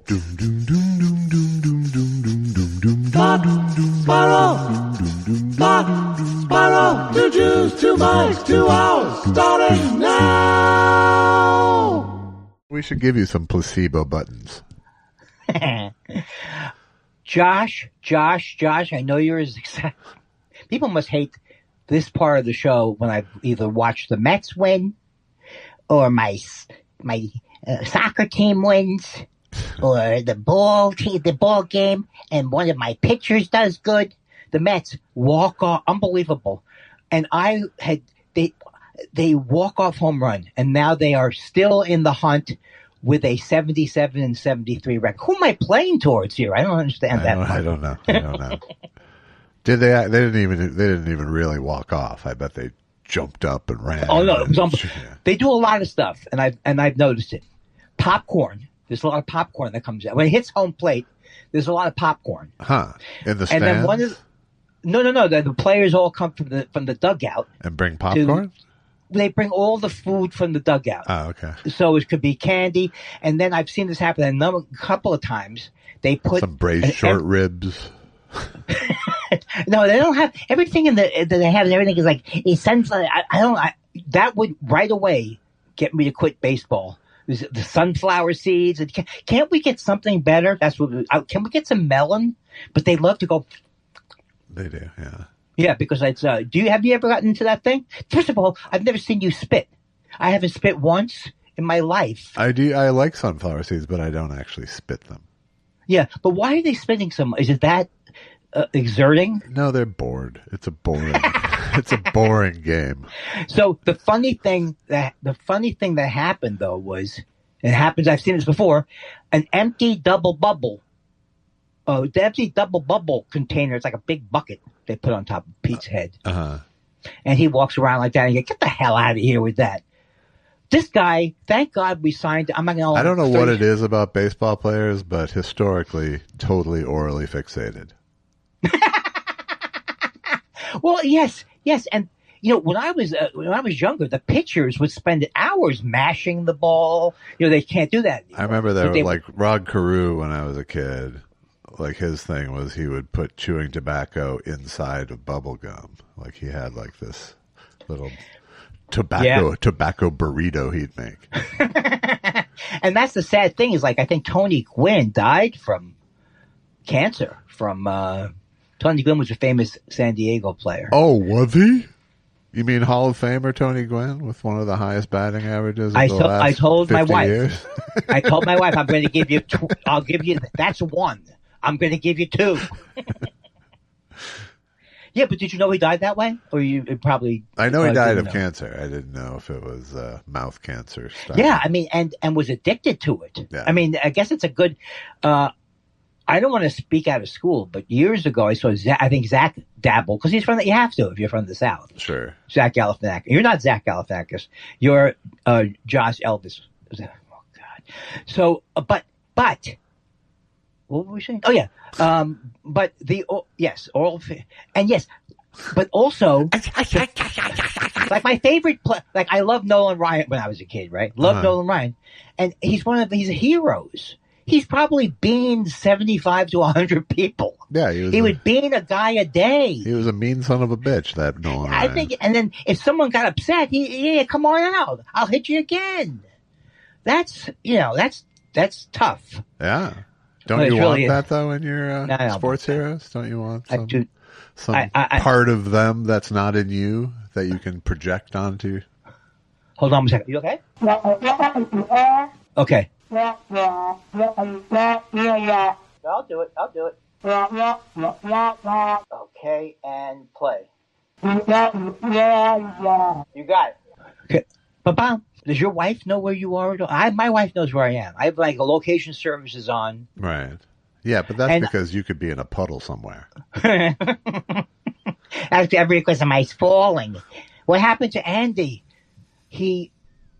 Spiral, 2 Jews, 2 mics, 2 hours, starting now. We should give you some placebo buttons. Josh, I know you're as excited. People must hate this part of the show when I either watch the Mets win or my soccer team wins or the ball game and one of my pitchers does good. The Mets walk off, unbelievable. And they walk off home run and now they are still in the hunt with a 77 and 73 record. Who am I playing towards here? I don't understand that. I don't know. Did they? They didn't even really walk off. I bet they jumped up and ran. Oh no, it was They do a lot of stuff, and I've noticed it. Popcorn. There's a lot of popcorn that comes out when it hits home plate. There's a lot of popcorn. Huh? In the stands. And then no. The players all come from the dugout and bring popcorn. They bring all the food from the dugout. Oh, okay. So it could be candy, and then I've seen this happen a couple of times. They put some braised short ribs. No, they don't have everything that they have. And everything is like a sunflower. That would right away get me to quit baseball. The sunflower seeds. Can't we get something better? Can we get some melon? But they love to go. They do, yeah. Yeah, because it's. Have you ever gotten into that thing? First of all, I've never seen you spit. I haven't spit once in my life. I do. I like sunflower seeds, but I don't actually spit them. Yeah, but why are they spitting so much? Is it that exerting? No, they're bored. It's a boring. It's a boring game. So the funny thing that happened though was, it happens. I've seen this before. An empty double bubble. The empty double bubble container. It's like a big bucket they put on top of Pete's head. Uh-huh. And he walks around like that and you go, get the hell out of here with that. This guy, thank God we signed. I don't know what it is about baseball players, but historically, totally orally fixated. Well, yes, and when I was younger, the pitchers would spend hours mashing the ball. They can't do that anymore. I remember that, like Rod Carew when I was a kid. Like his thing was he would put chewing tobacco inside of bubble gum. Like he had like this little tobacco burrito he'd make. And that's the sad thing is, like, I think Tony Gwynn died from cancer. Tony Gwynn was a famous San Diego player. Oh, was he? You mean Hall of Famer Tony Gwynn with one of the highest batting averages of I told my wife. Years? I told my wife I'm going to give you. I'll give you. That's one. I'm going to give you 2. Yeah, but did you know he died that way? Or you probably... I know he died of cancer. I didn't know if it was mouth cancer stuff. Yeah, I mean, and was addicted to it. Yeah. I mean, I guess it's a good... I don't want to speak out of school, but years ago I saw I think Zach dabble, because he's you have to if you're from the South. Sure. Zach Galifianakis. You're not Zach Galifianakis. You're Josh Elvis. Oh, God. So, but... What were we saying? Oh, yeah. But yes, oral, and yes, but also, like my favorite, like I love Nolan Ryan when I was a kid, right? Love Nolan Ryan. And he's one of these heroes. He's probably beaned 75 to 100 people. Yeah, he would bean a guy a day. He was a mean son of a bitch, that Nolan Ryan. I think, and then if someone got upset, come on out. I'll hit you again. That's tough. Yeah. Don't you want that, though, in your sports heroes? Don't you want some part of them that's not in you that you can project onto? Hold on a second. You okay? Okay. I'll do it. Okay, and play. You got it. Okay. Ba-bam. Does your wife know where you are? My wife knows where I am. I have like a location services on. Right. Yeah, but that's because you could be in a puddle somewhere. That's because of my falling. What happened to Andy? He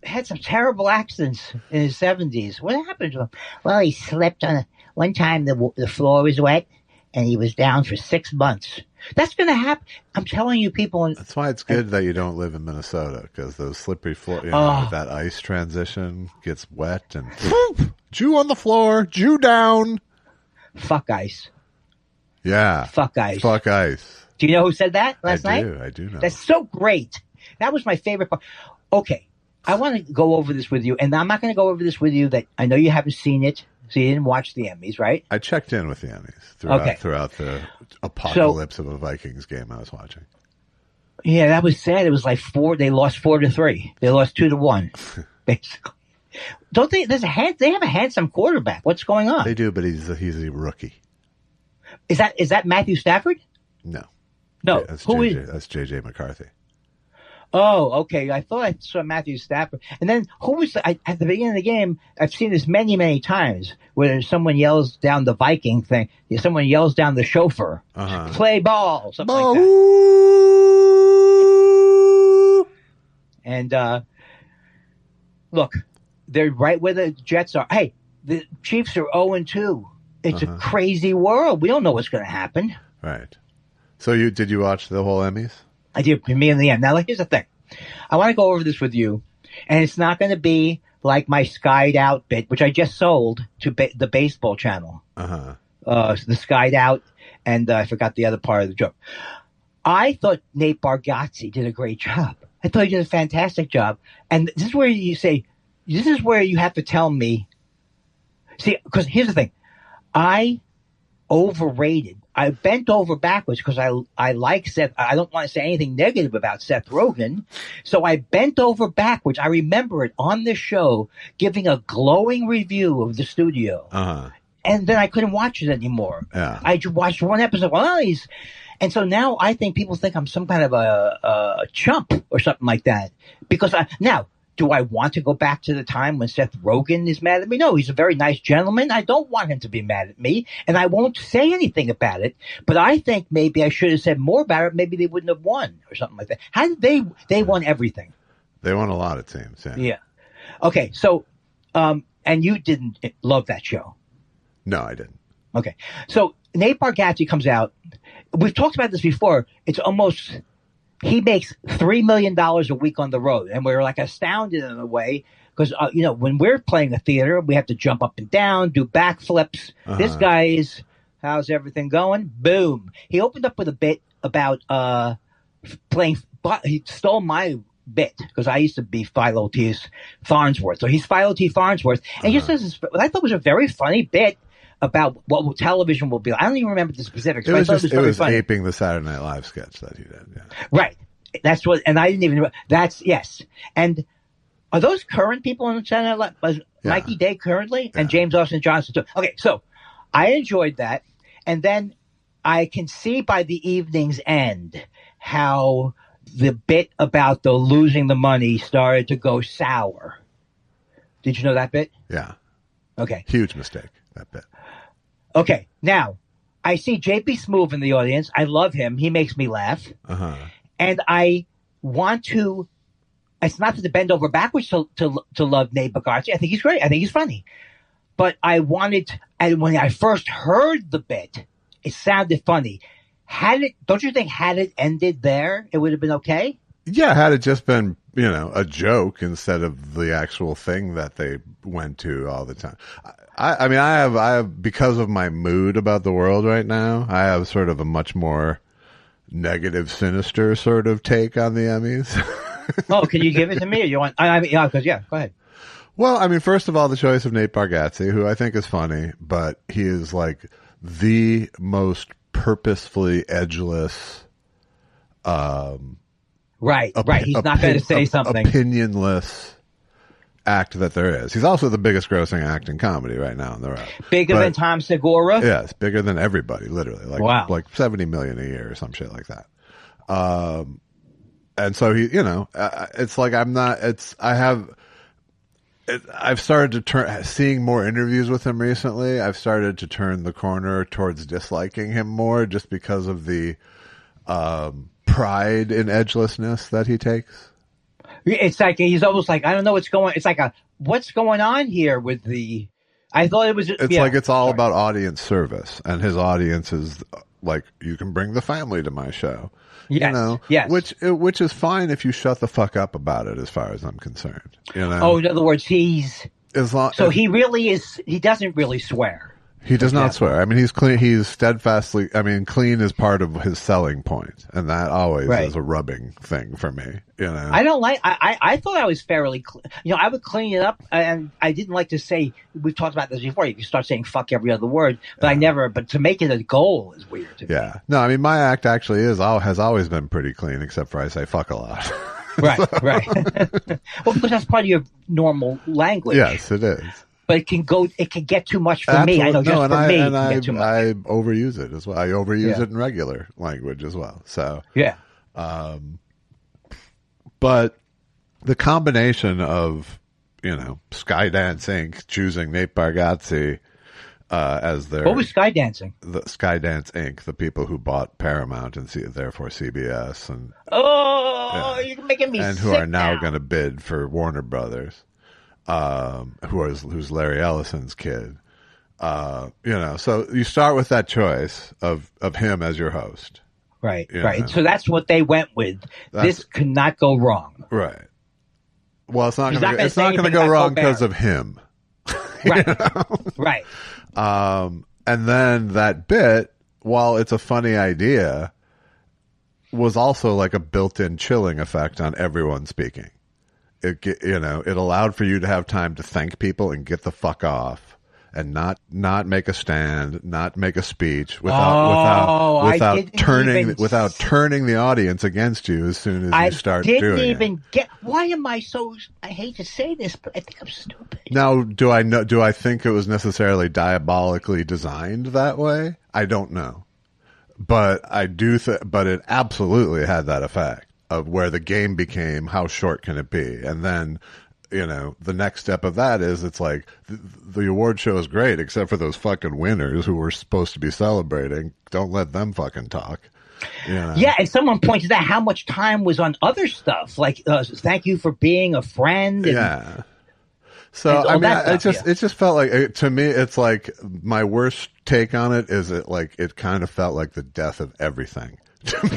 had some terrible accidents in his 70s. What happened to him? Well, he slipped on one time the floor was wet, and he was down for 6 months. That's going to happen. I'm telling you, people. That's why it's good that you don't live in Minnesota, because those slippery floor, that ice transition gets wet and whoop, Jew on the floor, Jew down. Fuck ice. Yeah. Fuck ice. Fuck ice. Do you know who said that last night? I do know. That's so great. That was my favorite part. Okay. I want to go over this with you, and I'm not going to go over this with you that I know you haven't seen it, so you didn't watch the Emmys, right? I checked in with the Emmys throughout the apocalypse of a Vikings game I was watching. Yeah, that was sad. It was like they lost 4-3. They lost 2-1, basically. Don't they? They have a handsome quarterback. What's going on? They do, but he's a rookie. Is that Matthew Stafford? No. That's JJ McCarthy. Oh, okay. I thought I saw Matthew Stafford. And then who was at the beginning of the game? I've seen this many, many times where someone yells down the Viking thing. Someone yells down the chauffeur. Play ball, something like that. And look, they're right where the Jets are. Hey, the Chiefs are 0-2. It's a crazy world. We don't know what's going to happen. Right. So did you watch the whole Emmys? I did, me in the end. Now, here's the thing. I want to go over this with you, and it's not going to be like my Skied Out bit, which I just sold to the baseball channel. The Skied Out, and I forgot the other part of the joke. I thought Nate Bargatze did a great job. I thought he did a fantastic job. And this is where you say, this is where you have to tell me. See, because here's the thing. I bent over backwards because I like Seth. I don't want to say anything negative about Seth Rogen. So I bent over backwards. I remember it on the show giving a glowing review of the studio. And then I couldn't watch it anymore. Yeah. I watched one episode. And so now I think people think I'm some kind of a chump or something like that. Because do I want to go back to the time when Seth Rogen is mad at me? No, he's a very nice gentleman. I don't want him to be mad at me, and I won't say anything about it. But I think maybe I should have said more about it. Maybe they wouldn't have won or something like that. How did they won everything? They won a lot of teams, yeah. Yeah. Okay, so, and you didn't love that show? No, I didn't. Okay, so Nate Bargatze comes out. We've talked about this before. It's almost... He makes $3 million a week on the road, and we're like astounded in a way because when we're playing a theater, we have to jump up and down, do backflips. This guy's how's everything going? Boom! He opened up with a bit about playing. He stole my bit because I used to be Philo T. Farnsworth, so he's Philo T. Farnsworth, and he just says what I thought was a very funny bit about what television will be like. I don't even remember the specifics. It was aping the Saturday Night Live sketch that he did. Yeah. Right. That's what, and I didn't even. Yes. And are those current people on Saturday Night Live? Mikey Day currently, and James Austin Johnson too. Okay, so I enjoyed that, and then I can see by the evening's end how the bit about the losing the money started to go sour. Did you know that bit? Yeah. Okay. Huge mistake, that bit. Okay, now, I see J.P. Smoove in the audience. I love him. He makes me laugh. And I want to, it's not to bend over backwards to love Nate Bargatze. I think he's great. I think he's funny. But and when I first heard the bit, it sounded funny. Don't you think had it ended there, it would have been okay? Yeah, had it just been, a joke instead of the actual thing that they went to all the time. I mean, I have, because of my mood about the world right now, I have sort of a much more negative, sinister sort of take on the Emmys. Oh, can you give it to me? Or you want? Go ahead. Well, I mean, first of all, the choice of Nate Bargatze, who I think is funny, but he is like the most purposefully edgeless. Right. He's not going to say something opinionless act that there is. He's also the biggest grossing act in comedy right now in the row. Bigger than Tom Segura? Yes, bigger than everybody, literally. Like 70 million a year or some shit like that. And so he, it's like I've started to seeing more interviews with him recently. I've started to turn the corner towards disliking him more just because of the pride in edgelessness that he takes. It's like he's almost like, I don't know what's going. It's like what's going on here with the I thought it was. It's like it's all about audience service, and his audience is like, you can bring the family to my show. Yes, you know, yes. Which is fine if you shut the fuck up about it, as far as I'm concerned. You know. Oh, in other words, he really is. He doesn't really swear. He does not swear. I mean, he's clean. He's steadfastly. I mean, clean is part of his selling point, and that always is a rubbing thing for me. You know, I don't like. I thought I was fairly. I would clean it up, and I didn't like to say. We've talked about this before. You start saying "fuck" every other word, but I never. But to make it a goal is weird to me. Yeah. No, I mean, my act actually has always been pretty clean, except for I say "fuck" a lot. Right. Right. Well, because that's part of your normal language. Yes, it is. But it can get too much for me. I know, just for me, it can get too much. I overuse it as well. I overuse it in regular language as well. So yeah. But the combination of, Skydance Inc. choosing Nate Bargatze as their... What was Skydancing? The Skydance Inc., the people who bought Paramount and therefore CBS. And you're making me sick and who are now going to bid for Warner Brothers. Who's Larry Ellison's kid. So you start with that choice of him as your host. Right, right. So that's what they went with. This could not go wrong. Right. Well, it's not going to go wrong because of him. Right. Right. And then that bit, while it's a funny idea, was also like a built-in chilling effect on everyone speaking. It allowed for you to have time to thank people and get the fuck off, and not make a stand, not make a speech without turning the audience against you as soon as you start doing it. I didn't even get. Why am I so? I hate to say this, but I think I'm stupid. Now, do I think it was necessarily diabolically designed that way? I don't know, but I do. But it absolutely had that effect of where the game became, how short can it be? And then, the next step of that is, it's like, the award show is great, except for those fucking winners who we're supposed to be celebrating. Don't let them fucking talk. Yeah, and someone pointed out how much time was on other stuff, like, thank you for being a friend. And, So, I mean, it just felt like, to me, it's like, my worst take on it is it kind of felt like the death of everything. To me,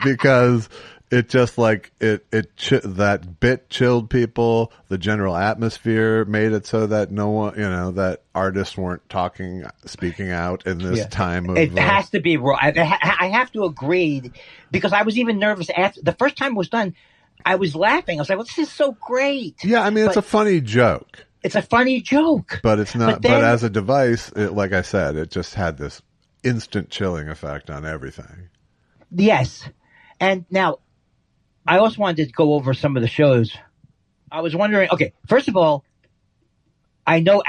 because it just like that bit chilled people. The general atmosphere made it so that no one, that artists weren't speaking out in this time of. It has to be raw. I have to agree, because I was even nervous after the first time it was done. I was laughing. I was like, "Well, this is so great." Yeah, I mean, it's a funny joke. It's a funny joke, but it's not. But as a device, like I said, it just had this instant chilling effect on everything. Yes. And now, I also wanted to go over some of the shows. I was wondering, okay, first of all, I know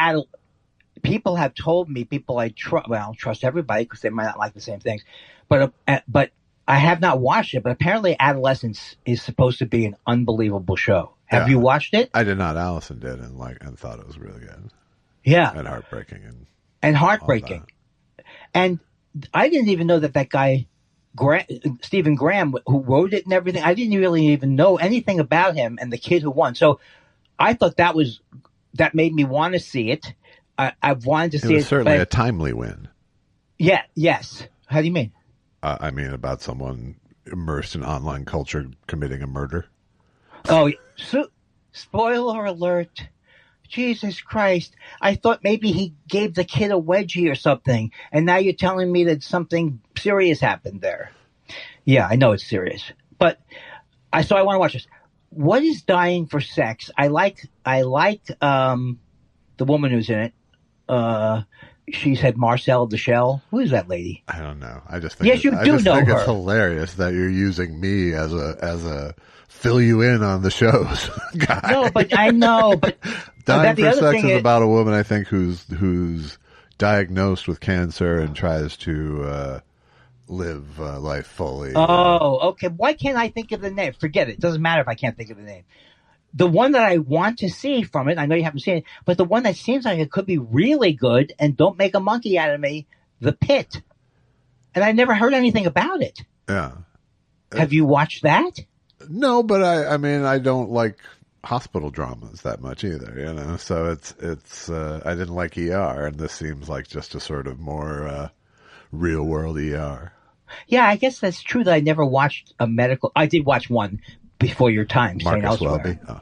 people have told me, people I trust, well, I don't trust everybody because they might not like the same things, but I have not watched it, but apparently Adolescence is supposed to be an unbelievable show. Have you watched it? I did not. Allison did, and thought it was really good. Yeah. And heartbreaking. And heartbreaking. And I didn't even know that guy, Stephen Graham, who wrote it and everything, I didn't really even know anything about him and the kid who won. So I thought that made me want to see it. I've wanted to see it. It was certainly a timely win. Yeah, yes. How do you mean? I mean, about someone immersed in online culture committing a murder. Oh, spoiler alert. Jesus Christ. I thought maybe he gave the kid a wedgie or something, and now you're telling me that something serious happened there. Yeah, I know it's serious. But so I want to watch this. What is Dying for Sex? I like the woman who's in it. She said Marcel the Shell. Who is that lady? I don't know. I just think yes, you do know her. It's hilarious that you're using me as a fill you in on the shows guy. No, but I know. But Dying for Sex is about a woman, I think, who's diagnosed with cancer and tries to live life fully. Oh, okay. Why can't I think of the name? Forget it. It doesn't matter if I can't think of the name. The one that I want to see from it, I know you haven't seen it, but the one that seems like it could be really good, and don't make a monkey out of me, The Pit. And I never heard anything about it. Yeah. Have you watched that? No, but I mean, I don't like hospital dramas that much either, you know. So it's I didn't like ER, and this seems like just a sort of more real world ER. Yeah, I guess that's true that I never watched a medical. I did watch one before your time, St. Marcus Elsewhere. Welby. Oh.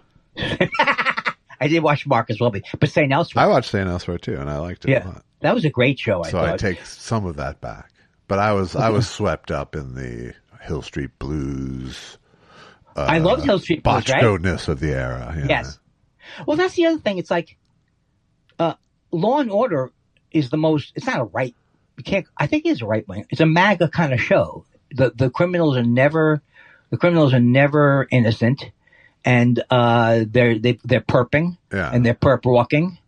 I did watch Marcus Welby, but St. Elsewhere. I watched St. Elsewhere too, and I liked it a lot. That was a great show. I so thought. I take some of that back, but I was swept up in the Hill Street Blues. I loved Hill Street Blues, right? Botchedness of the era. Yes. Well, that's the other thing. It's like Law and Order is the most. It's not a right. You can't. I think it's a right wing. It's a MAGA kind of show. The criminals are never innocent, and they're perping, and they're perp walking.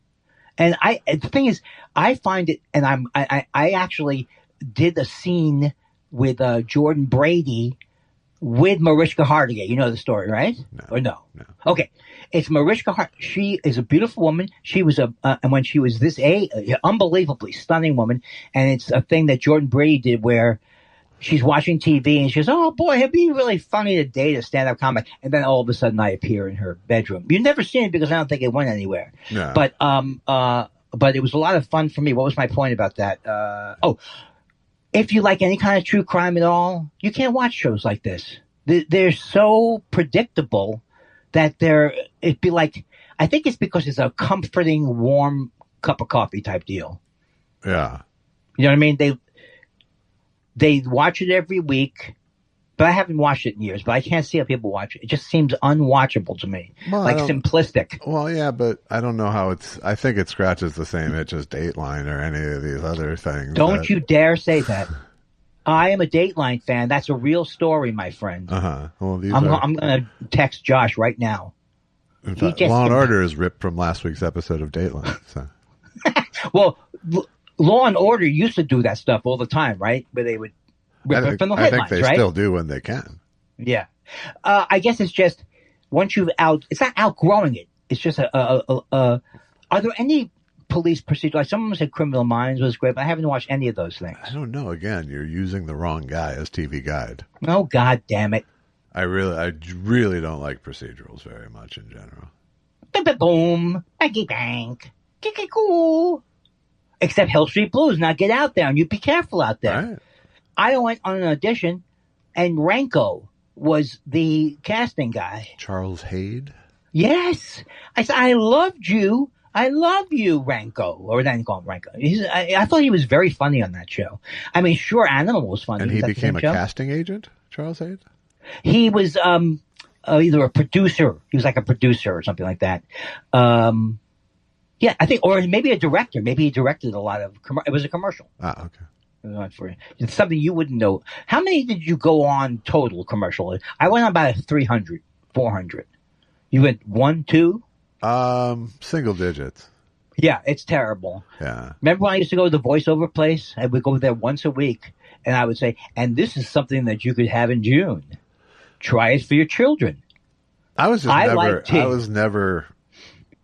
And the thing is, I find it, and I actually did a scene with Jordan Brady with Mariska Hargitay. You know the story, right? No. Or no? No. Okay. It's Mariska Hargitay. She is a beautiful woman. She was and when she was this unbelievably stunning woman, and it's a thing that Jordan Brady did where she's watching TV and she goes, "Oh boy, it'd be really funny to date a stand-up comic." And then all of a sudden I appear in her bedroom. You've never seen it because I don't think it went anywhere. No. But it was a lot of fun for me. What was my point about that? If you like any kind of true crime at all, you can't watch shows like this. They're so predictable that it'd be like, I think it's because it's a comforting, warm cup of coffee type deal. Yeah. You know what I mean? They watch it every week, but I haven't watched it in years, but I can't see how people watch it. It just seems unwatchable to me. Well, simplistic. Well, yeah, but I don't know how I think it scratches the same itch as Dateline or any of these other things. Don't you dare say that. I am a Dateline fan. That's a real story, my friend. Uh-huh. Well, I'm going to text Josh right now. In fact, Law and Order is ripped from last week's episode of Dateline. So. Well, Law and Order used to do that stuff all the time, right? Where they would rip it from the headlines, I think they still do when they can. Yeah. I guess it's just once it's not outgrowing it. It's just are there any police procedure? Like someone said Criminal Minds was great, but I haven't watched any of those things. I don't know. Again, you're using the wrong guy as TV guide. Oh, God damn it. I really don't like procedurals very much in general. Boom, baggy bank, cool. Except Hill Street Blues. Now get out there and you be careful out there. Right. I went on an audition, and Ranko was the casting guy. Charles Hayde? Yes. I said, I loved you. I love you, Ranko. Or then call him Ranko. I thought he was very funny on that show. I mean, sure, Animal was funny. And he became a casting agent, Charles Hayde? He was either a producer. He was like a producer or something like that. Yeah, I think, or maybe a director. Maybe he directed a lot of. It was a commercial. Ah, okay. It's something you wouldn't know. How many did you go on total commercial? I went on about 300, 400. You went 1, 2? Single digits. Yeah, it's terrible. Yeah. Remember when I used to go to the voiceover place? I would go there once a week, and I would say, "And this is something that you could have in June. Try it for your children." I was never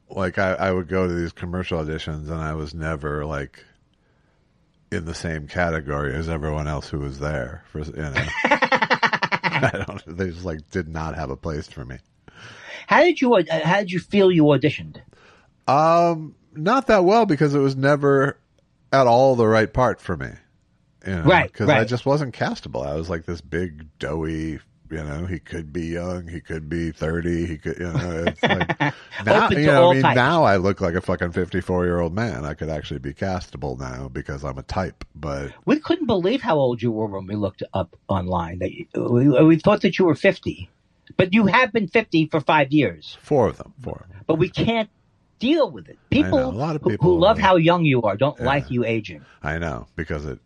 like I would go to these commercial auditions, and I was never like in the same category as everyone else who was there. They just like did not have a place for me. How did you feel you auditioned? Not that well, because it was never at all the right part for me. Right. Because I just wasn't castable. I was like this big, doughy, he could be young, he could be 30, he could, it's like, now I look like a fucking 54-year-old man. I could actually be castable now because I'm a type, but. We couldn't believe how old you were when we looked up online. We thought that you were 50. But you have been 50 for 5 years. 4 of them. But we can't deal with it. People, a lot of people who love how young you are don't like you aging. I know, because it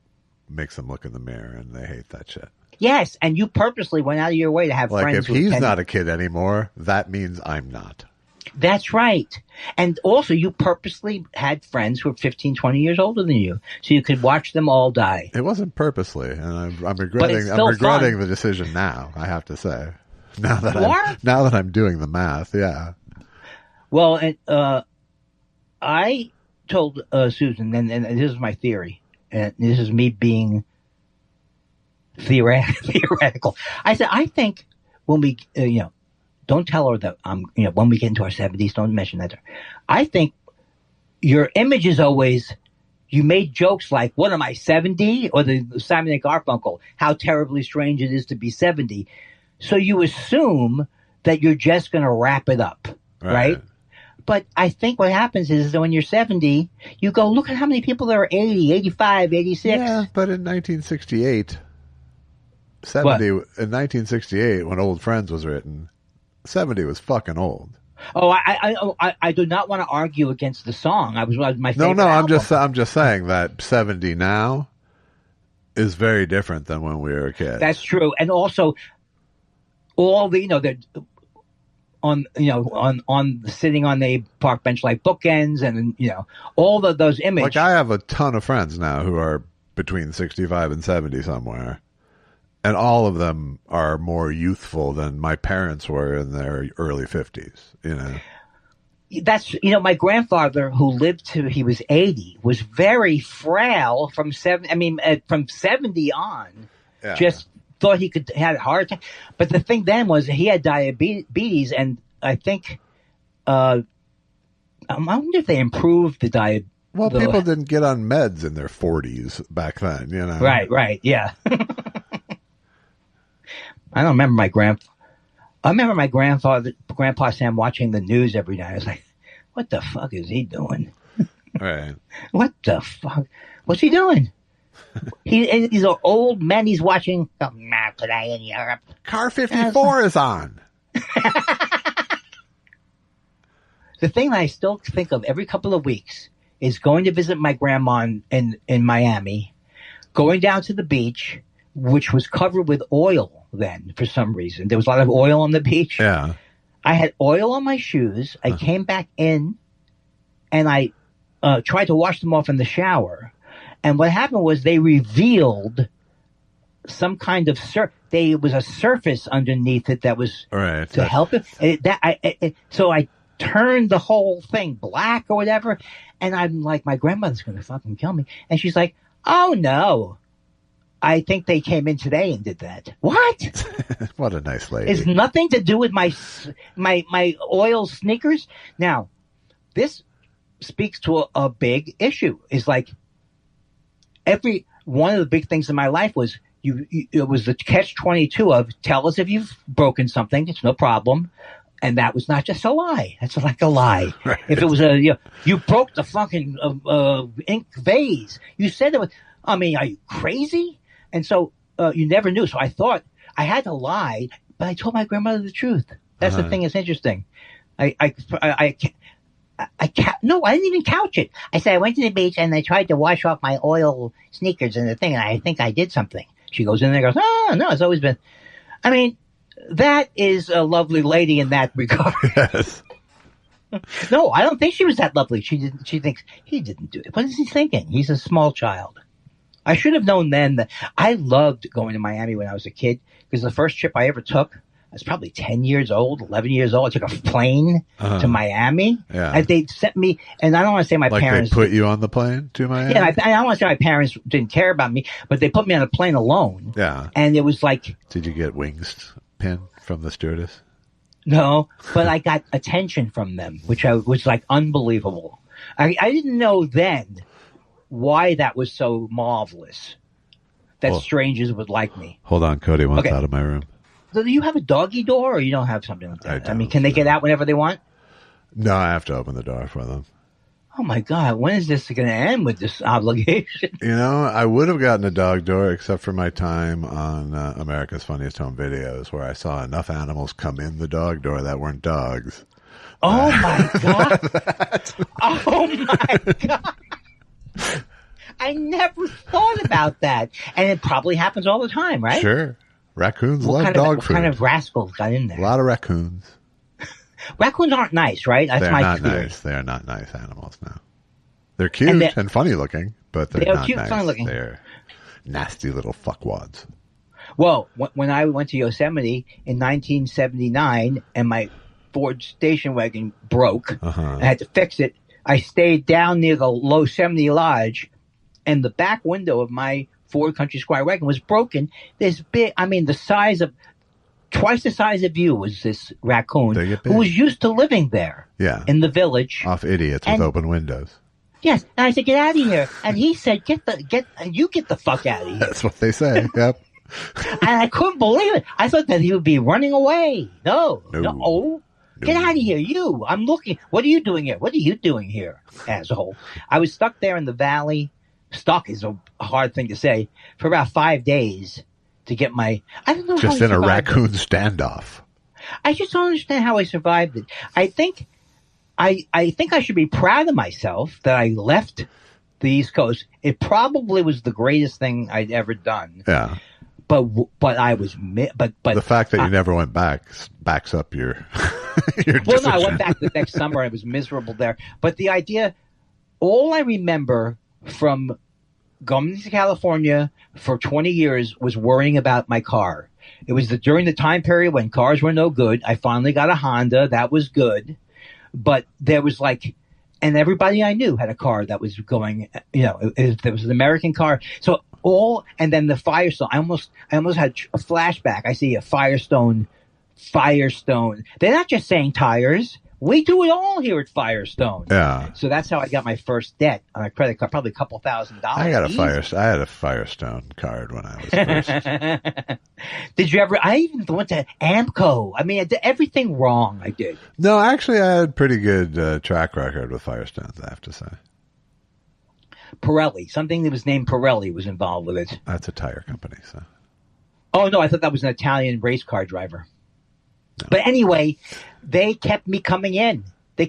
makes them look in the mirror and they hate that shit. Yes, and you purposely went out of your way to have friends. Like, if he's not a kid anymore, that means I'm not. That's right. And also, you purposely had friends who were 15, 20 years older than you, so you could watch them all die. It wasn't purposely, and I'm regretting the decision now, I have to say. Now that I'm doing the math, yeah. Well, and I told Susan, and this is my theory, and this is me being theoretical. I said, I think when we, don't tell her that when we get into our 70s, don't mention that to her. I think your image is always, you made jokes like, what am I, 70? Or the Simon and Garfunkel, how terribly strange it is to be 70. So you assume that you're just going to wrap it up, right? But I think what happens is that when you're 70, you go, look at how many people there are 80, 85, 86. Yeah, but in 1968, in 1968, when Old Friends was written, 70 was fucking old. Oh, I do not want to argue against the song. I was my favorite. No, album. I'm just saying that 70 now is very different than when we were kids. That's true, and also all the on sitting on the park bench like bookends, and all those images. Like I have a ton of friends now who are between 65 and 70 somewhere, and all of them are more youthful than my parents were in their early 50s. That's my grandfather, who lived till he was 80, was very frail from 70 on. Yeah. Just thought he had a heart attack. But the thing then was he had diabetes, and I think I wonder if they improved the diabetes. Well, people didn't get on meds in their 40s back then, Right, yeah. I don't remember I remember my Grandpa Sam watching the news every night. I was like, what the fuck is he doing? Right. What the fuck? What's he doing? He's an old man. He's watching today in Europe. Car 54 is on. The thing that I still think of every couple of weeks is going to visit my grandma in Miami, going down to the beach, which was covered with oil then for some reason. There was a lot of oil on the beach. Yeah. I had oil on my shoes. I came back in, and I tried to wash them off in the shower. And what happened was they revealed some kind of there was a surface underneath it that was to help it. So I turned the whole thing black or whatever, and I'm like, my grandmother's going to fucking kill me. And she's like, oh no, I think they came in today and did that. What? What a nice lady. It's nothing to do with my oil sneakers. Now, this speaks to a big issue. It's like one of the big things in my life was it was the catch-22 of tell us if you've broken something. It's no problem. And that was not just a lie. That's like a lie. Right. If it was you broke the fucking ink vase. You said it was, are you crazy? And so you never knew. So I thought I had to lie, but I told my grandmother the truth. That's the thing that's interesting. No, I didn't even couch it. I said I went to the beach and I tried to wash off my oil sneakers and the thing, and I think I did something. She goes in there and goes, oh, no, it's always been. That is a lovely lady in that regard. Yes. No, I don't think she was that lovely. She thinks he didn't do it. What is he thinking? He's a small child. I should have known then that I loved going to Miami when I was a kid, because the first trip I ever took, I was probably 10 years old, 11 years old. I took a plane to Miami. Yeah. And they sent me, and I don't want to say my parents. They put you on the plane to Miami? Yeah, I don't want to say my parents didn't care about me, but they put me on a plane alone. Yeah. And it was like. Did you get wings pinned from the stewardess? No, but I got attention from them, which was like unbelievable. I didn't know then why that was so marvelous that strangers would like me. Hold on, Cody wants out of my room. So do you have a doggy door, or you don't have something like that? Can they get out whenever they want? No, I have to open the door for them. Oh my God, when is this going to end with this obligation? I would have gotten a dog door except for my time on America's Funniest Home Videos, where I saw enough animals come in the dog door that weren't dogs. Oh my God. Oh my God. I never thought about that. And it probably happens all the time, right? Sure. Raccoons love dog food. What kind of rascals got in there? A lot of raccoons. Raccoons aren't nice, right? That's my theory. Nice. They are not nice animals, no. They're cute and funny looking, but they're not cute, nice. Funny looking. They're nasty little fuckwads. Well, when I went to Yosemite in 1979 and my Ford station wagon broke, I had to fix it. I stayed down near the Yosemite Lodge, and the back window of my Ford Country Squire wagon was broken. This big, the size of twice the size of you was this raccoon who was used to living there. Yeah. In the village. Off idiots with open windows. Yes. And I said, get out of here. And he said, get the fuck out of here. That's what they say. Yep. And I couldn't believe it. I thought that he would be running away. No. Get out of here, you. I'm looking. What are you doing here? What are you doing here, asshole? I was stuck there in the valley. Stuck is a hard thing to say. For about 5 days to get I don't know just how in a raccoon standoff. I just don't understand how I survived it. I think I should be proud of myself that I left the East Coast. It probably was the greatest thing I'd ever done. Yeah. But I was, but the fact that you never went back backs up your well, no, I went back the next summer. I was miserable there. But the idea, all I remember from going to California for 20 years was worrying about my car. It was during the time period when cars were no good. I finally got a Honda. That was good. But there was and everybody I knew had a car that was going, there was an American car. So and then the Firestone. I almost had a flashback. I see a Firestone. They're not just saying tires. We do it all here at Firestone. Yeah. So that's how I got my first debt on a credit card, probably a couple $1,000. I had a Firestone card when I was first. Did you ever? I even went to Amco. I mean, I did everything wrong. I did. No, actually, I had pretty good track record with Firestones, I have to say. Pirelli, something that was named Pirelli was involved with it. That's a tire company, so. Oh no, I thought that was an Italian race car driver. No. But anyway, they kept me coming in. The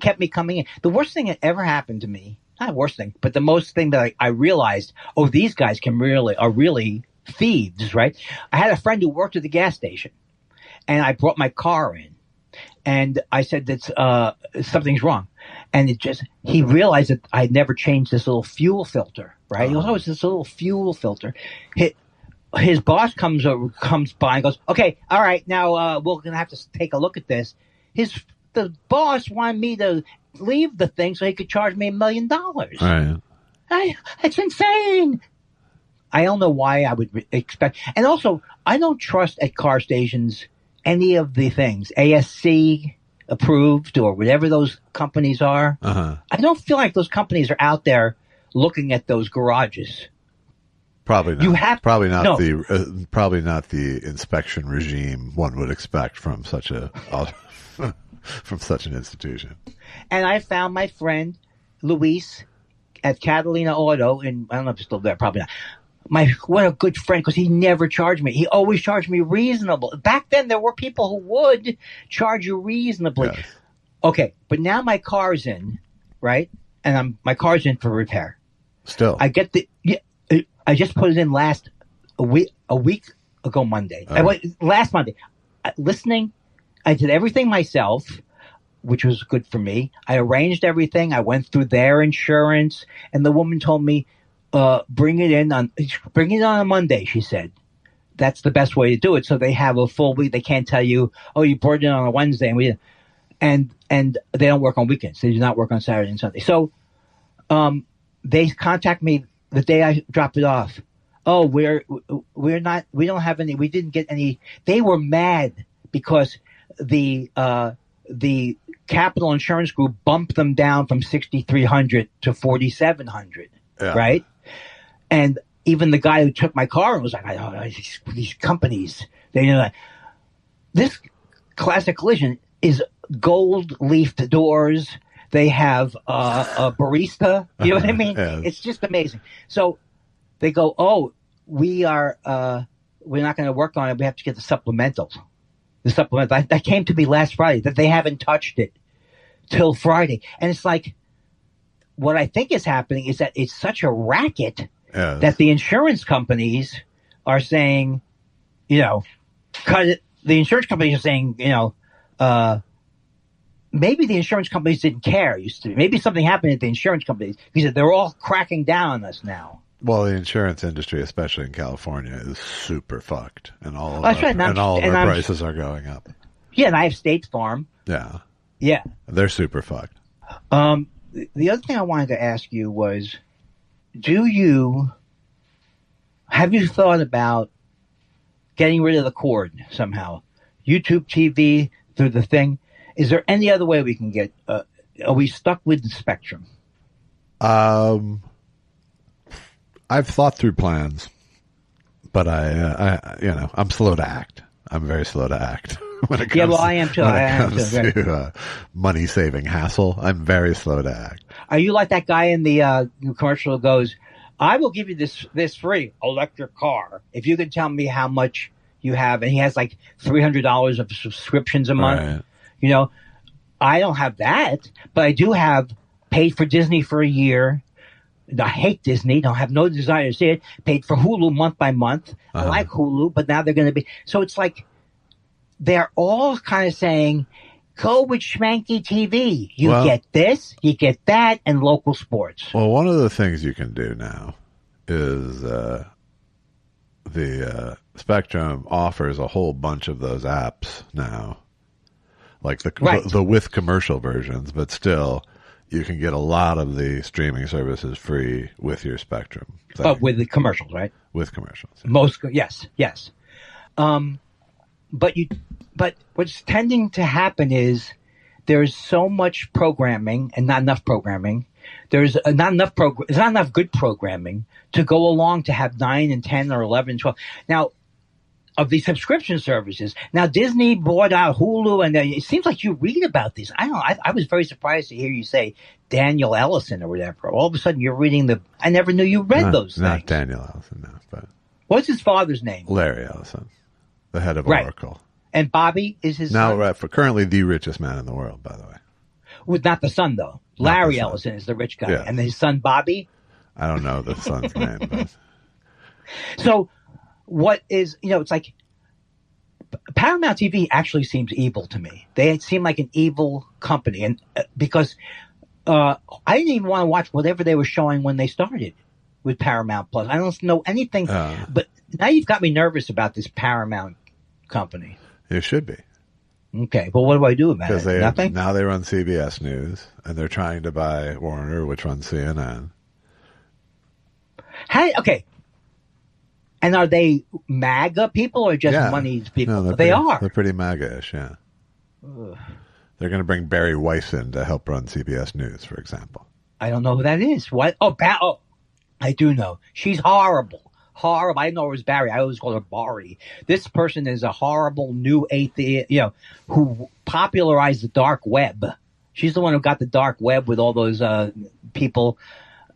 worst thing that ever happened to me, not the worst thing, but the most thing that I realized, these guys are really thieves, right? I had a friend who worked at the gas station, and I brought my car in, and I said that something's wrong. And he realized that I'd never changed this little fuel filter, right? He goes, it's this little fuel filter. His boss comes by and goes, okay, all right, now we're going to have to take a look at this. The boss wanted me to leave the thing so he could charge me $1 million. Right. It's insane. I don't know why I would expect. And also, I don't trust at car stations any of the things. ASC approved or whatever those companies are. Uh-huh. I don't feel like those companies are out there looking at those garages. Probably not. Probably not the inspection regime one would expect from such an institution. And I found my friend Luis at Catalina Auto, and I don't know if he's still there. Probably not. What a good friend, because he never charged me. He always charged me reasonable. Back then, there were people who would charge you reasonably. Yes. Okay, but now my car's in, right? And my car's in for repair. Still, I just put it in a week ago Monday. Last Monday. Listening, I did everything myself, which was good for me. I arranged everything. I went through their insurance, and the woman told me, bring it on a Monday, she said. That's the best way to do it. So they have a full week. They can't tell you, you brought it in on a Wednesday, and they don't work on weekends. They do not work on Saturday and Sunday. So they contact me the day I dropped it off. We don't have any, we didn't get any. They were mad because the Capital Insurance Group bumped them down from $6,300 to $4,700, right? And even the guy who took my car was like, these companies, this Classic Collision is gold leafed doors. They have a barista. You know what I mean? Yeah. It's just amazing. So they go, we're not going to work on it. We have to get the supplementals. That came to me last Friday, that they haven't touched it till Friday. And it's like, what I think is happening is that it's such a racket that the insurance companies are saying, cut it. The insurance companies are saying, maybe the insurance companies didn't care. Maybe something happened at the insurance companies because they're all cracking down on us now. Well, the insurance industry, especially in California, is super fucked, and all of our prices are going up. Yeah, and I have State Farm. Yeah, they're super fucked. The other thing I wanted to ask you was, have you thought about getting rid of the cord somehow? YouTube TV through the thing. Is there any other way we can get? Are we stuck with the Spectrum? I've thought through plans, but I'm slow to act. I'm very slow to act when it comes. I am too. When it comes to money saving hassle, I'm very slow to act. Are you like that guy in the commercial who goes, "I will give you this free electric car if you can tell me how much you have," and he has like $300 of subscriptions a month. Right. You know, I don't have that, but I do have paid for Disney for a year. I hate Disney. Don't have no desire to see it. Paid for Hulu month by month. I like Hulu, but now they're going to be. So it's like they're all kind of saying, go with Schmanky TV. You get this, you get that, and local sports. Well, one of the things you can do now is the Spectrum offers a whole bunch of those apps now. Like the with commercial versions, but still, you can get a lot of the streaming services free with your Spectrum thing. But with the commercials, right? With commercials. Yes. But what's tending to happen is there's so much programming and not enough programming. There's not enough good programming to go along to have 9 and 10 or 11, 12. Now, of the subscription services. Now, Disney bought out Hulu, and it seems like you read about these. I don't know. I was very surprised to hear you say Daniel Ellison or whatever. All of a sudden, you're reading I never knew you read those things. Not Daniel Ellison, no. But what's his father's name? Larry Ellison, the head of Oracle. And Bobby is his son? Now, for currently the richest man in the world, by the way. With not the son, though. Larry Ellison is the rich guy. Yeah. And his son, Bobby? I don't know the son's name. But. So, what is, it's like Paramount TV actually seems evil to me. They seem like an evil company. And because I didn't even want to watch whatever they were showing when they started with Paramount Plus. I don't know anything. But now you've got me nervous about this Paramount company. You should be. Okay, well, what do I do about it? Nothing? Now they run CBS News, and they're trying to buy Warner, which runs CNN. Okay. And are they MAGA people or just moneyed people? No, they are. They're pretty MAGA-ish, yeah. Ugh. They're going to bring Barry Weiss in to help run CBS News, for example. I don't know who that is. What? Oh, I do know. She's horrible. Horrible. I didn't know it was Barry. I always call her Bari. This person is a horrible new atheist, who popularized the dark web. She's the one who got the dark web with all those people.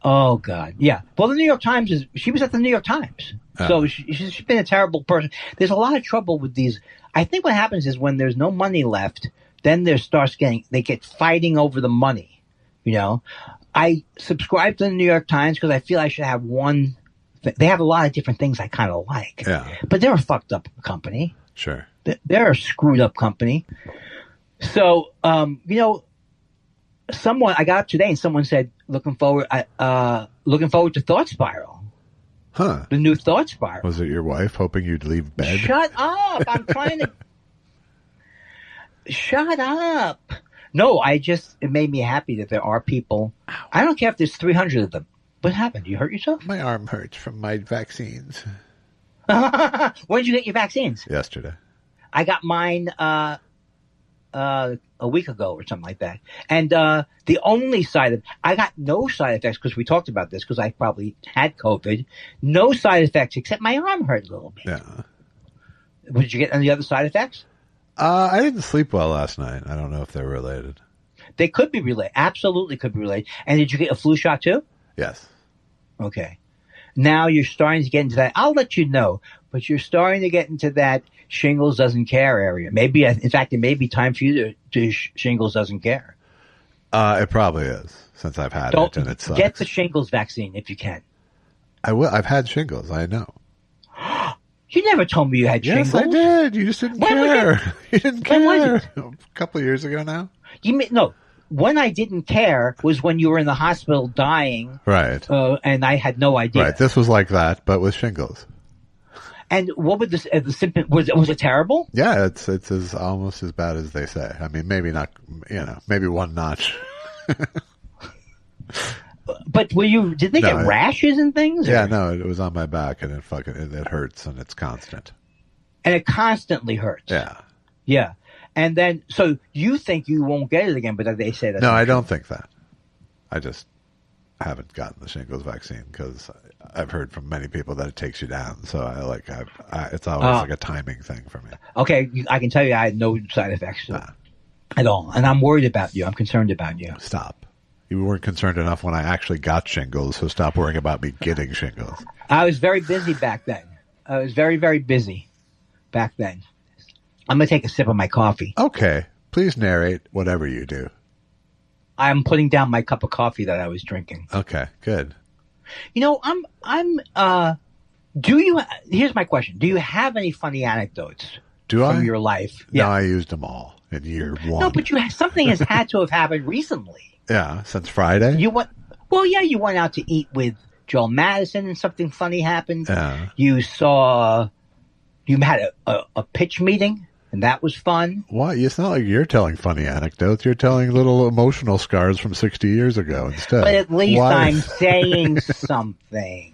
Oh, God. Yeah. Well, the New York Times she was at the New York Times. So she's been a terrible person. There's a lot of trouble with these. I think what happens is when there's no money left, then they get fighting over the money. I subscribe to the New York Times because I feel I should have one. They have a lot of different things I kind of like. Yeah. But they're a fucked up company. Sure. They're a screwed up company. So, I got up today and someone said, looking forward to Thought Spiral. Huh. The new Thought Spiral. Was it your wife hoping you'd leave bed? Shut up. I'm trying to. Shut up. No, it made me happy that there are people. Ow. I don't care if there's 300 of them. What happened? You hurt yourself? My arm hurts from my vaccines. When did you get your vaccines? Yesterday. I got mine a week ago or something like that. And the only I got no side effects because we talked about this because I probably had COVID. No side effects except my arm hurt a little bit. Yeah. Did you get any other side effects? I didn't sleep well last night. I don't know if they're related. They could be related. Absolutely could be related. And did you get a flu shot too? Yes. Okay. Now you're starting to get into that. I'll let you know, but you're starting to get into that shingles doesn't care area. Maybe, in fact, it may be time for you to shingles doesn't care. It probably is, since I've had it and it sucks. Get the shingles vaccine if you can. I will. I've had shingles. I know. You never told me you had shingles. Yes, I did. You just didn't care. You didn't care. When was it? A couple of years ago now. No. When I didn't care was when you were in the hospital dying. Right. And I had no idea. Right. This was like that, but with shingles. And what would the symptom, was it terrible? Yeah, it's almost as bad as they say. I mean, maybe not, maybe one notch. But did they get rashes and things? Yeah, no, it was on my back and it hurts and it's constant. And it constantly hurts. Yeah. Yeah. And then, so you think you won't get it again, but they say that. No, I don't think that. I just haven't gotten the shingles vaccine because I've heard from many people that it takes you down. So it's always like a timing thing for me. Okay, I can tell you I had no side effects at all. And I'm worried about you. I'm concerned about you. Stop. You weren't concerned enough when I actually got shingles, so stop worrying about me getting shingles. I was very busy back then. I was very, very busy back then. I'm going to take a sip of my coffee. Okay. Please narrate whatever you do. I'm putting down my cup of coffee that I was drinking. Okay, good. You know, here's my question. Do you have any funny anecdotes from your life? No, I used them all in year one. No, but something has had to have happened recently. Yeah, since Friday. You went out to eat with Joel Madison and something funny happened. Yeah. You had a pitch meeting and that was fun. What? It's not like you're telling funny anecdotes. You're telling little emotional scars from 60 years ago instead. But at least I'm saying something.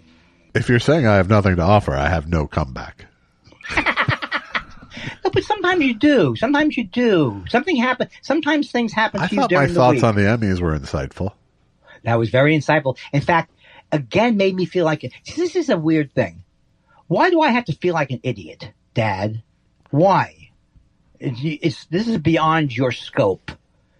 If you're saying I have nothing to offer, I have no comeback. No, but sometimes you do. Sometimes you do. Something happens. Sometimes things happen to you during the week. I thought my thoughts on the Emmys were insightful. That was very insightful. In fact, again, made me feel like this is a weird thing. Why do I have to feel like an idiot, Dad? Why? This is beyond your scope.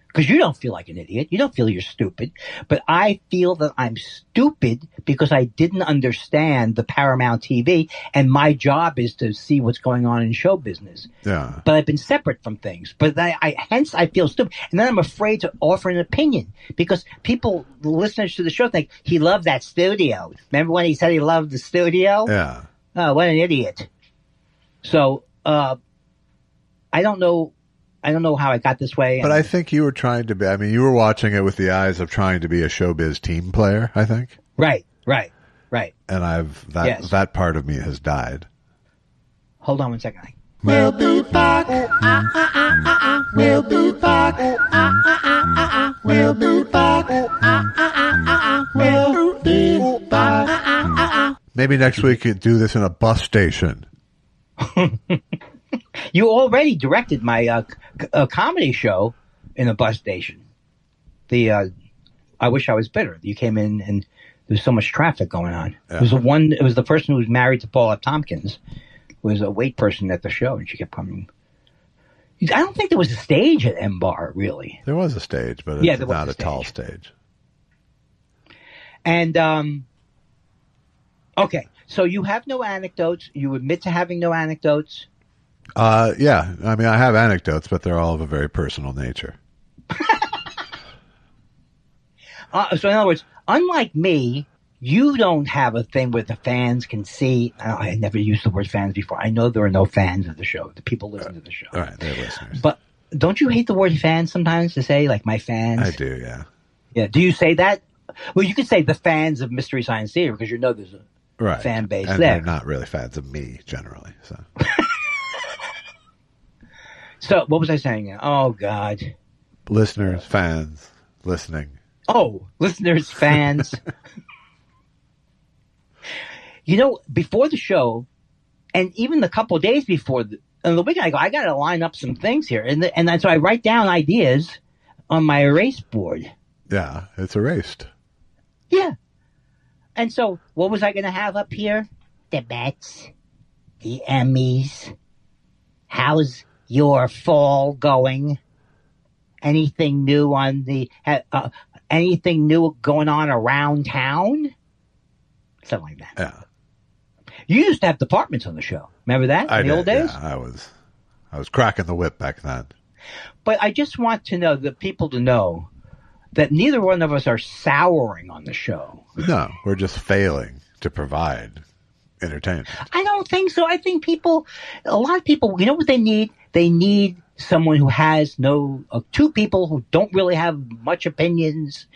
Because you don't feel like an idiot. You don't feel you're stupid. But I feel that I'm stupid because I didn't understand the Paramount TV, and my job is to see what's going on in show business. Yeah. But I've been separate from things. But hence I feel stupid. And then I'm afraid to offer an opinion because the listeners to the show think he loved that studio. Remember when he said he loved the studio? Yeah. Oh, what an idiot. So, I don't know how I got this way. But I think you were trying to be, you were watching it with the eyes of trying to be a showbiz team player, I think. Right. And that part of me has died. Hold on one second. We'll be back. We'll be back. We'll be back. We'll be back. Maybe next week you do this in a bus station. You already directed my comedy show in a bus station. I Wish I Was Bitter. You came in and there was so much traffic going on. Yeah. It was the person who was married to Paula Tompkins, who was a wait person at the show, and she kept coming. I don't think there was a stage at M Bar, really. There was a stage, but it's not a tall stage. And okay, so you have no anecdotes. You admit to having no anecdotes. Yeah. I have anecdotes, but they're all of a very personal nature. So in other words, unlike me, you don't have a thing where the fans can see. I never used the word fans before. I know there are no fans of the show. The people listen to the show. All right, they're listeners. But don't you hate the word fans sometimes to say, like, my fans? I do, yeah. Yeah. Do you say that? Well, you could say the fans of Mystery Science Theater because there's a fan base and there. They're not really fans of me, generally. So. So, what was I saying? Oh, God. Listeners, fans, listening. Oh, listeners, fans. Before the show, and even the couple of days before the weekend, I go, I got to line up some things here. And then so I write down ideas on my erase board. Yeah, it's erased. Yeah. And so, what was I going to have up here? The Mets, the Emmys. How's your fall going? Anything new anything new going on around town? Something like that. Yeah. You used to have departments on the show. Remember that in the old days? Yeah, I was cracking the whip back then. But I just want the people to know that neither one of us are souring on the show. No, we're just failing to provide entertainment. I don't think so. I think a lot of people, you know what they need? They need someone who has two people who don't really have much opinions,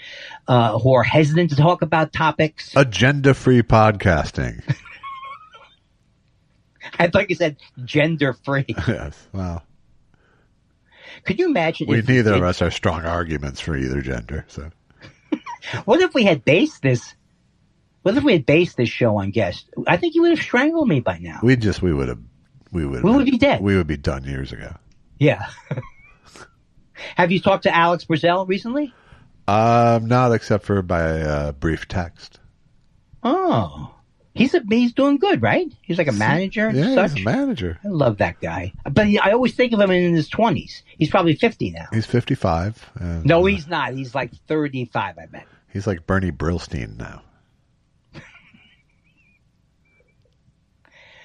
who are hesitant to talk about topics. Agenda-free podcasting. I thought you said gender-free. Yes, well. Could you imagine? Neither of us are strong arguments for either gender. So, what if we had based this? What if we had based this show on guests? I think you would have strangled me by now. We would be dead. We would be done years ago. Yeah. Have you talked to Alex Brazell recently? Not except for by a brief text. Oh. He's doing good, right? He's like a manager and yeah, such. He's a manager. I love that guy. But I always think of him in his 20s. He's probably 50 now. He's 55. And, no, he's not. He's like 35, I bet. He's like Bernie Brillstein now.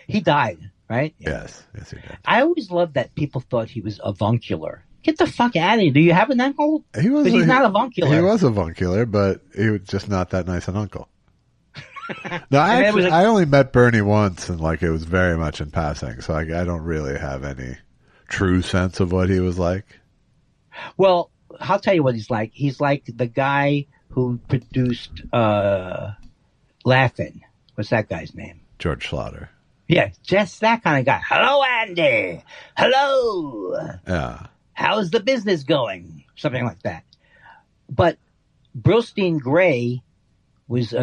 He died, right? Yes, he did. I always loved that people thought he was avuncular. Get the fuck out of here. Do you have an uncle? He's not avuncular. He was avuncular, but he was just not that nice an uncle. No, I only met Bernie once, and like it was very much in passing, so I don't really have any true sense of what he was like. Well, I'll tell you what he's like. He's like the guy who produced Laugh-In. What's that guy's name? George Schlatter. Yeah, just that kind of guy. Hello, Andy. Hello. Yeah. How's the business going? Something like that. But Brillstein Gray was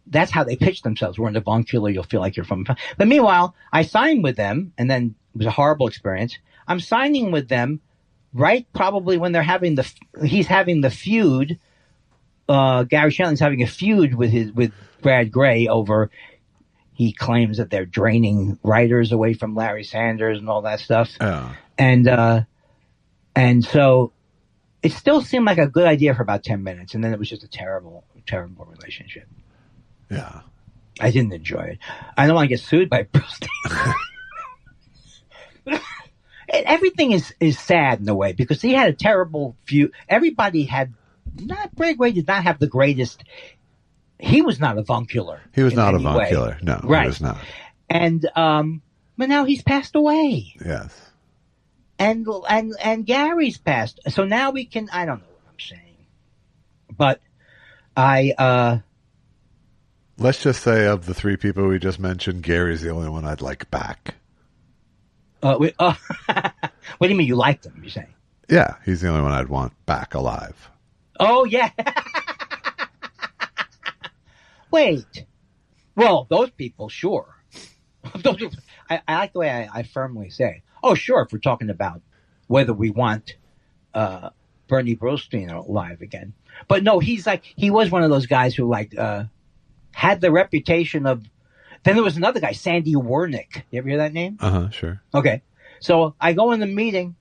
that's how they pitched themselves. We're an avuncular. You'll feel like you're from. But meanwhile, I signed with them, and then it was a horrible experience. I'm signing with them right probably when they're having he's having the feud. Gary Shandling's having a feud with Brad Gray over. He claims that they're draining writers away from Larry Sanders and all that stuff. Oh. And so it still seemed like a good idea for about 10 minutes, and then it was just a terrible, terrible relationship. Yeah. I didn't enjoy it. I don't want to get sued by Brillstein. Everything is sad in a way because he had a terrible feud. Everybody Brad Gray did not have the greatest. He was not avuncular. He was not avuncular. No, right. He was not. And but now he's passed away. Yes. And Gary's passed. So now we can. I don't know what I'm saying, but let's just say of the three people we just mentioned, Gary's the only one I'd like back. What do you mean you liked him? You say? Yeah, he's the only one I'd want back alive. Oh yeah. Wait. Well, those people, sure. I like the way I firmly say, oh, sure, if we're talking about whether we want Bernie Brillstein alive again. But no, he was one of those guys who had the reputation of. Then there was another guy, Sandy Wernick. You ever hear that name? Sure. Okay. So I go in the meeting.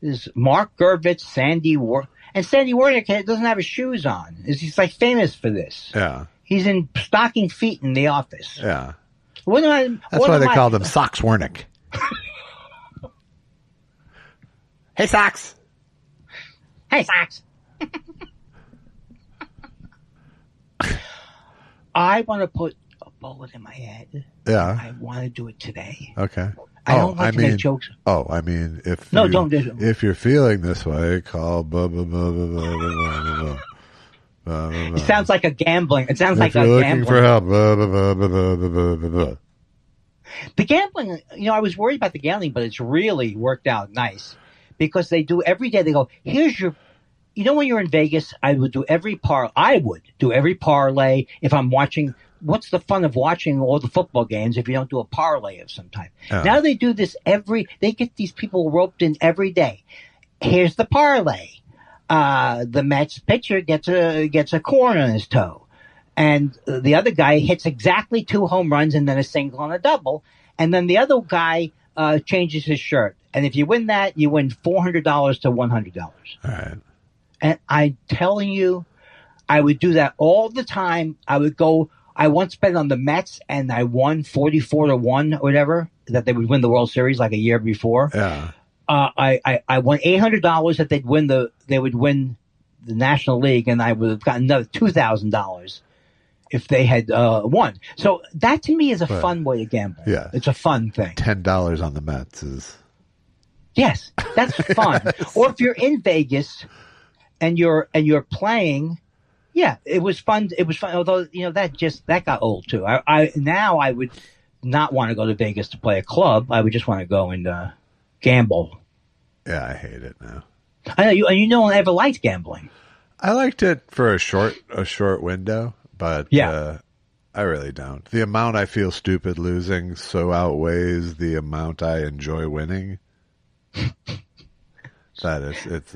There's Mark Gervitz, Sandy Wernick. And Sandy Wernick doesn't have his shoes on. He's like famous for this. Yeah. He's in stocking feet in the office. Yeah. That's why they called him Socks Wernick. Hey, Socks. Hey, Socks. I want to put a bullet in my head. Yeah. I want to do it today. Okay. I don't like to make jokes. Oh, I mean, if you're feeling this way, call blah, blah, blah, blah, blah, blah, blah, blah. It sounds like a gambling. It sounds like a gambling. Looking for help. Blah, blah, blah, blah, blah, blah, blah, blah. The gambling, I was worried about the gambling, but it's really worked out nice because they do every day. They go, here's your, when you're in Vegas, I would do every parlay if I'm watching. What's the fun of watching all the football games if you don't do a parlay of some type? Now they do this they get these people roped in every day. Here's the parlay. The Mets pitcher gets a corn on his toe, and the other guy hits exactly 2 home runs and then a single and a double, and then the other guy changes his shirt. And if you win that, you win $400 to $100. All right. And I'm telling you, I would do that all the time. I once bet on the Mets, and I won 44-1 or whatever that they would win the World Series like a year before. Yeah. I won $800 that they would win the National League, and I would have gotten another $2,000 if they had won. So that to me is a fun way to gamble. Yeah, it's a fun thing. $10 on the Mets is. Yes, that's fun. Or if you're in Vegas and you're playing, yeah, it was fun. It was fun. Although that got old too. Now I would not want to go to Vegas to play a club. I would just want to go and gamble. Yeah, I hate it now. I know you. And you don't ever liked gambling. I liked it for a short window, but yeah. I really don't. The amount I feel stupid losing so outweighs the amount I enjoy winning. That is,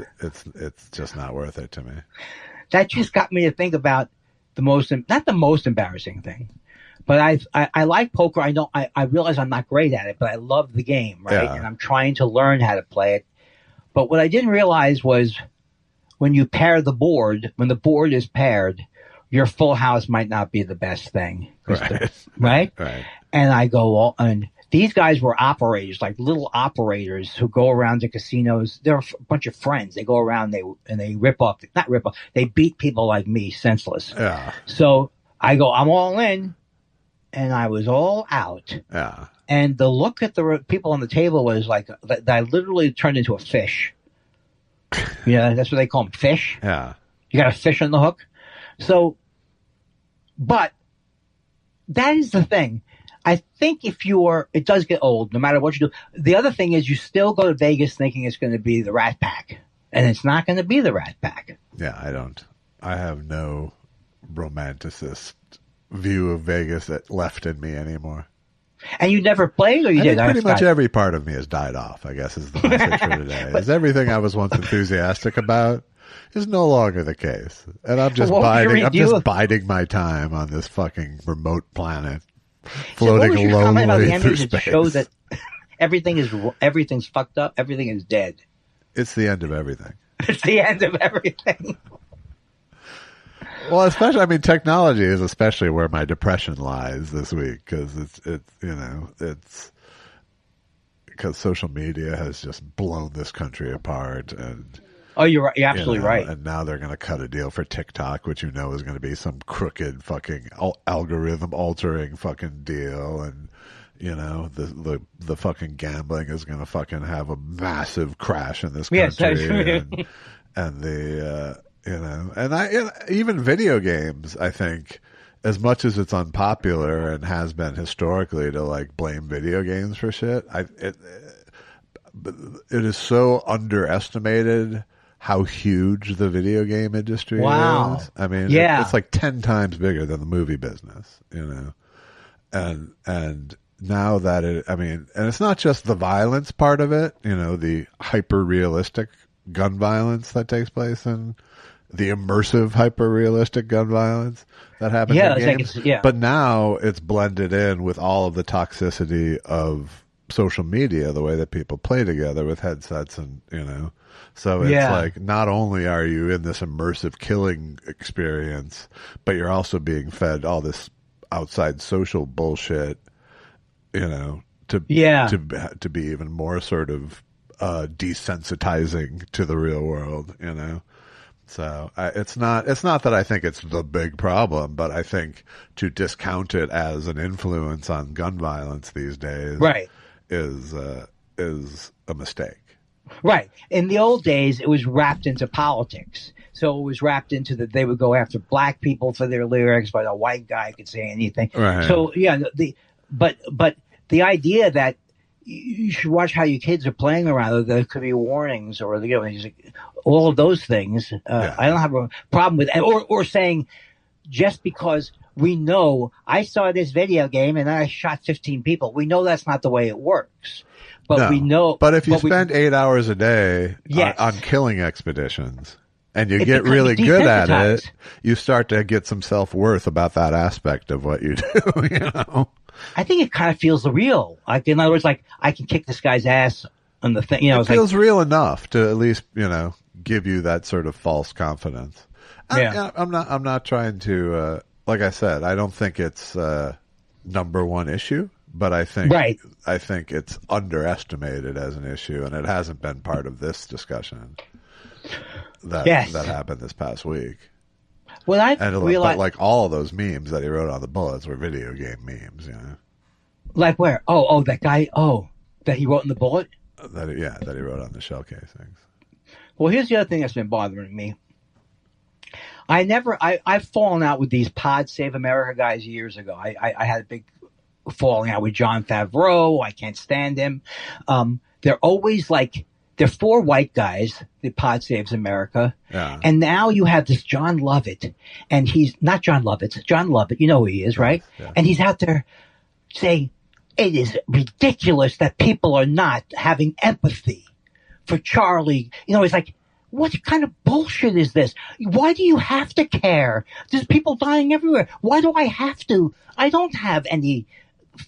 it's just not worth it to me. That just got me to think about not the most embarrassing thing, but I like poker. I realize I'm not great at it, but I love the game, right? Yeah. And I'm trying to learn how to play it. But what I didn't realize was when you pair the board, when the board is paired, your full house might not be the best thing. Right. Right? Right. And I go, and these guys were operators, like little operators who go around to casinos. They're a bunch of friends. They go around, they they beat people like me senseless. Yeah. So I go, I'm all in. And I was all out. Yeah. And the look at the people on the table was like, that I literally turned into a fish. Yeah, that's what they call them, fish. Yeah. You got a fish on the hook. So, but that is the thing. I think it does get old, no matter what you do. The other thing is you still go to Vegas thinking it's going to be the Rat Pack. And it's not going to be the Rat Pack. Yeah, I have no romanticist view of Vegas that left in me anymore. And you never played, or you did? Pretty much every part of me has died off, I guess, is the message for today. Is everything I was once enthusiastic about is no longer the case. And I'm just biding my time on this fucking remote planet, floating lonely through space. Show that everything's fucked up, everything is dead. It's the end of everything. It's the end of everything. Well, especially, technology is especially where my depression lies this week, because it's because social media has just blown this country apart, and you're right. You're absolutely right. And now they're going to cut a deal for TikTok, which is going to be some crooked fucking algorithm altering fucking deal, and the fucking gambling is going to fucking have a massive crash in this country, even video games, I think, as much as it's unpopular and has been historically to blame video games for shit, it is so underestimated how huge the video game industry is. It's like 10 times bigger than the movie business, and now that and it's not just the violence part of it, the hyper realistic gun violence that takes place in the immersive, hyper-realistic gun violence that happens in games. But now it's blended in with all of the toxicity of social media, the way that people play together with headsets and, So it's like, not only are you in this immersive killing experience, but you're also being fed all this outside social bullshit, to be even more sort of desensitizing to the real world, So it's not that I think it's the big problem, but I think to discount it as an influence on gun violence these days, is a mistake. Right. In the old days, it was wrapped into politics. So it was wrapped into that they would go after black people for their lyrics, but a white guy could say anything. Right. So but the idea that you should watch how your kids are playing around. There could be warnings, or all of those things. I don't have a problem with, or saying just because we know I saw this video game and I shot 15 people. We know that's not the way it works, but we know. But if you spend 8 hours a day on killing expeditions and you get really good at it, you start to get some self-worth about that aspect of what you do. I think it kind of feels real. Like, in other words, like I can kick this guy's ass on the thing. It feels real enough to at least, give you that sort of false confidence. I'm not trying to, like I said, I don't think it's number one issue, but I think it's underestimated as an issue, and it hasn't been part of this discussion that happened this past week. Well, realized, but like all of those memes that he wrote on the bullets were video game memes, Like where? Oh, that guy. Oh, that he wrote in the bullet. That he wrote on the shell casings. Well, here's the other thing that's been bothering me. I've fallen out with these Pod Save America guys years ago. I had a big falling out with John Favreau. I can't stand him. They're always like. They're four white guys, the Pod Saves America. Yeah. And now you have this John Lovett, and he's not John Lovett. It's John Lovett. You know who he is, right? Yeah. And he's out there saying, it is ridiculous that people are not having empathy for Charlie. You know, it's like, what kind of bullshit is this? Why do you have to care? There's people dying everywhere. Why do I have to? I don't have any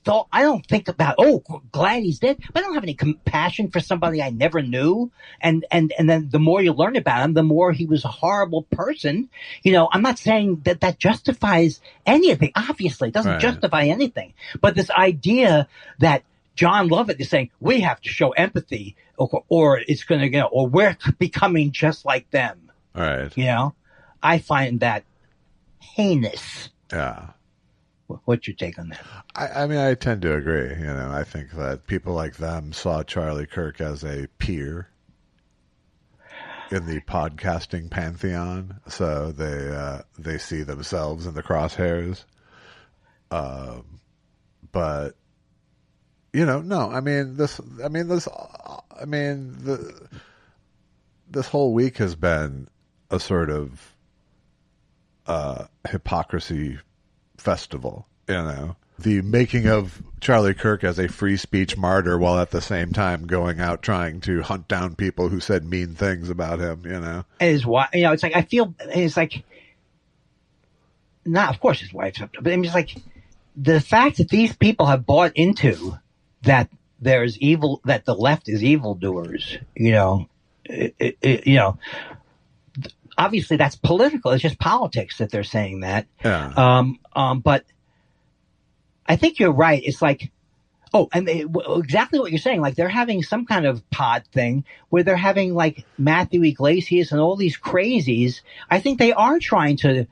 thought. I don't think about, oh, glad he's dead. But I don't have any compassion for somebody I never knew. And then the more you learn about him, the more he was a horrible person. You know, I'm not saying that justifies anything. Obviously, it doesn't justify anything. But this idea that John Lovett is saying we have to show empathy, or it's going to go, or we're becoming just like them. Right. You know, I find that heinous. Yeah. What's your take on that? I mean, I tend to agree. You know, I think that people like them saw Charlie Kirk as a peer in the podcasting pantheon, so they see themselves in the crosshairs. But you know, no, this whole week has been a sort of hypocrisy festival, you know, the making of Charlie Kirk as a free speech martyr while at the same time going out trying to hunt down people who said mean things about him, you know. His wife, you know, it's like, I feel, it's like, not, of course his wife's up, but I'm just like, the fact that these people have bought into that there's evil, that the left is evildoers, you know, you know, obviously that's political. It's just politics that they're saying that. Yeah. But I think you're right. It's like, oh, and exactly what you're saying. Like they're having some kind of pod thing where they're having like Matthew Iglesias and all these crazies. I think they are trying to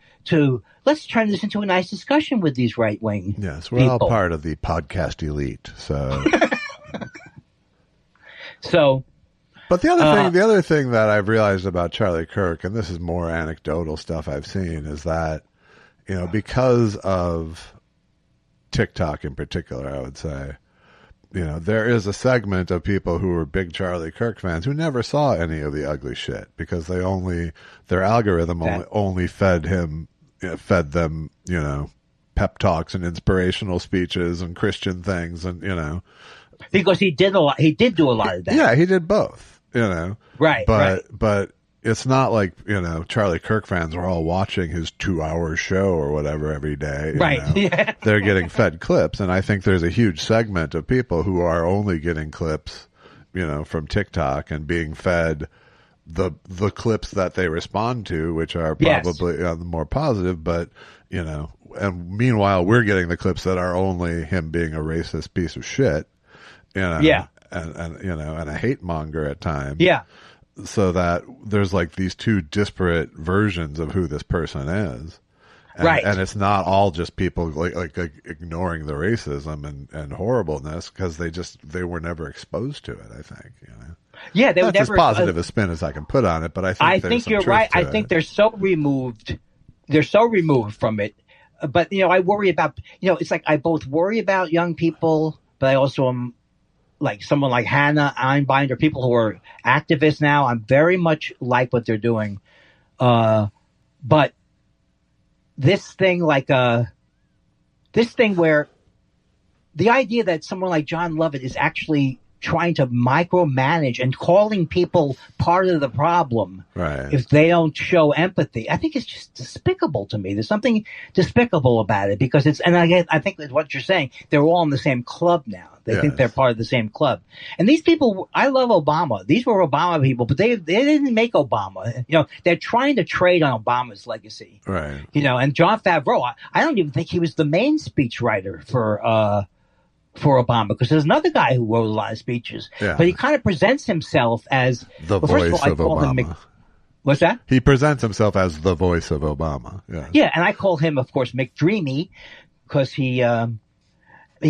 let's turn this into a nice discussion with these right wing. Yes, we're people. all part of the podcast elite. So, But the other thing that I've realized about Charlie Kirk, and this is more anecdotal stuff I've seen, is that, you know, because of TikTok in particular, I would say, you know, there is a segment of people who were big Charlie Kirk fans who never saw any of the ugly shit because their algorithm only fed them, you know, pep talks and inspirational speeches and Christian things, and you know, because he did do a lot of that. Yeah, he did both. You know, right? But it's not like, you know, Charlie Kirk fans are all watching his 2-hour show or whatever every day. Right. Yeah. They're getting fed clips, and I think there's a huge segment of people who are only getting clips, you know, from TikTok and being fed the clips that they respond to, which are probably the more positive, but you know, and meanwhile we're getting the clips that are only him being a racist piece of shit, you know. Yeah. And you know, and a hate monger at times. Yeah. So that there's like these two disparate versions of who this person is. And, right. And it's not all just people like ignoring the racism and horribleness because they were never exposed to it, I think, you know. Yeah, they That's were never as positive a spin as I can put on it, but I think you're right. I think they're so removed from it. But you know, I worry about, you know, it's like I both worry about young people, but I also am like someone like Hannah Einbinder, people who are activists now. I'm very much like what they're doing. But this thing where the idea that someone like John Lovett is actually trying to micromanage and calling people part of the problem if they don't show empathy, I think it's just despicable to me. There's something despicable about it because I think that's what you're saying. They're all in the same club now. They think they're part of the same club. And these people, I love Obama. These were Obama people, but they didn't make Obama. You know, they're trying to trade on Obama's legacy. Right. You know, and Jon Favreau, I don't even think he was the main speechwriter for Obama, because there's another guy who wrote a lot of speeches, but he kind of presents himself as the voice of Obama. What's that? He presents himself as the voice of Obama. Yeah, and I call him, of course, McDreamy, because I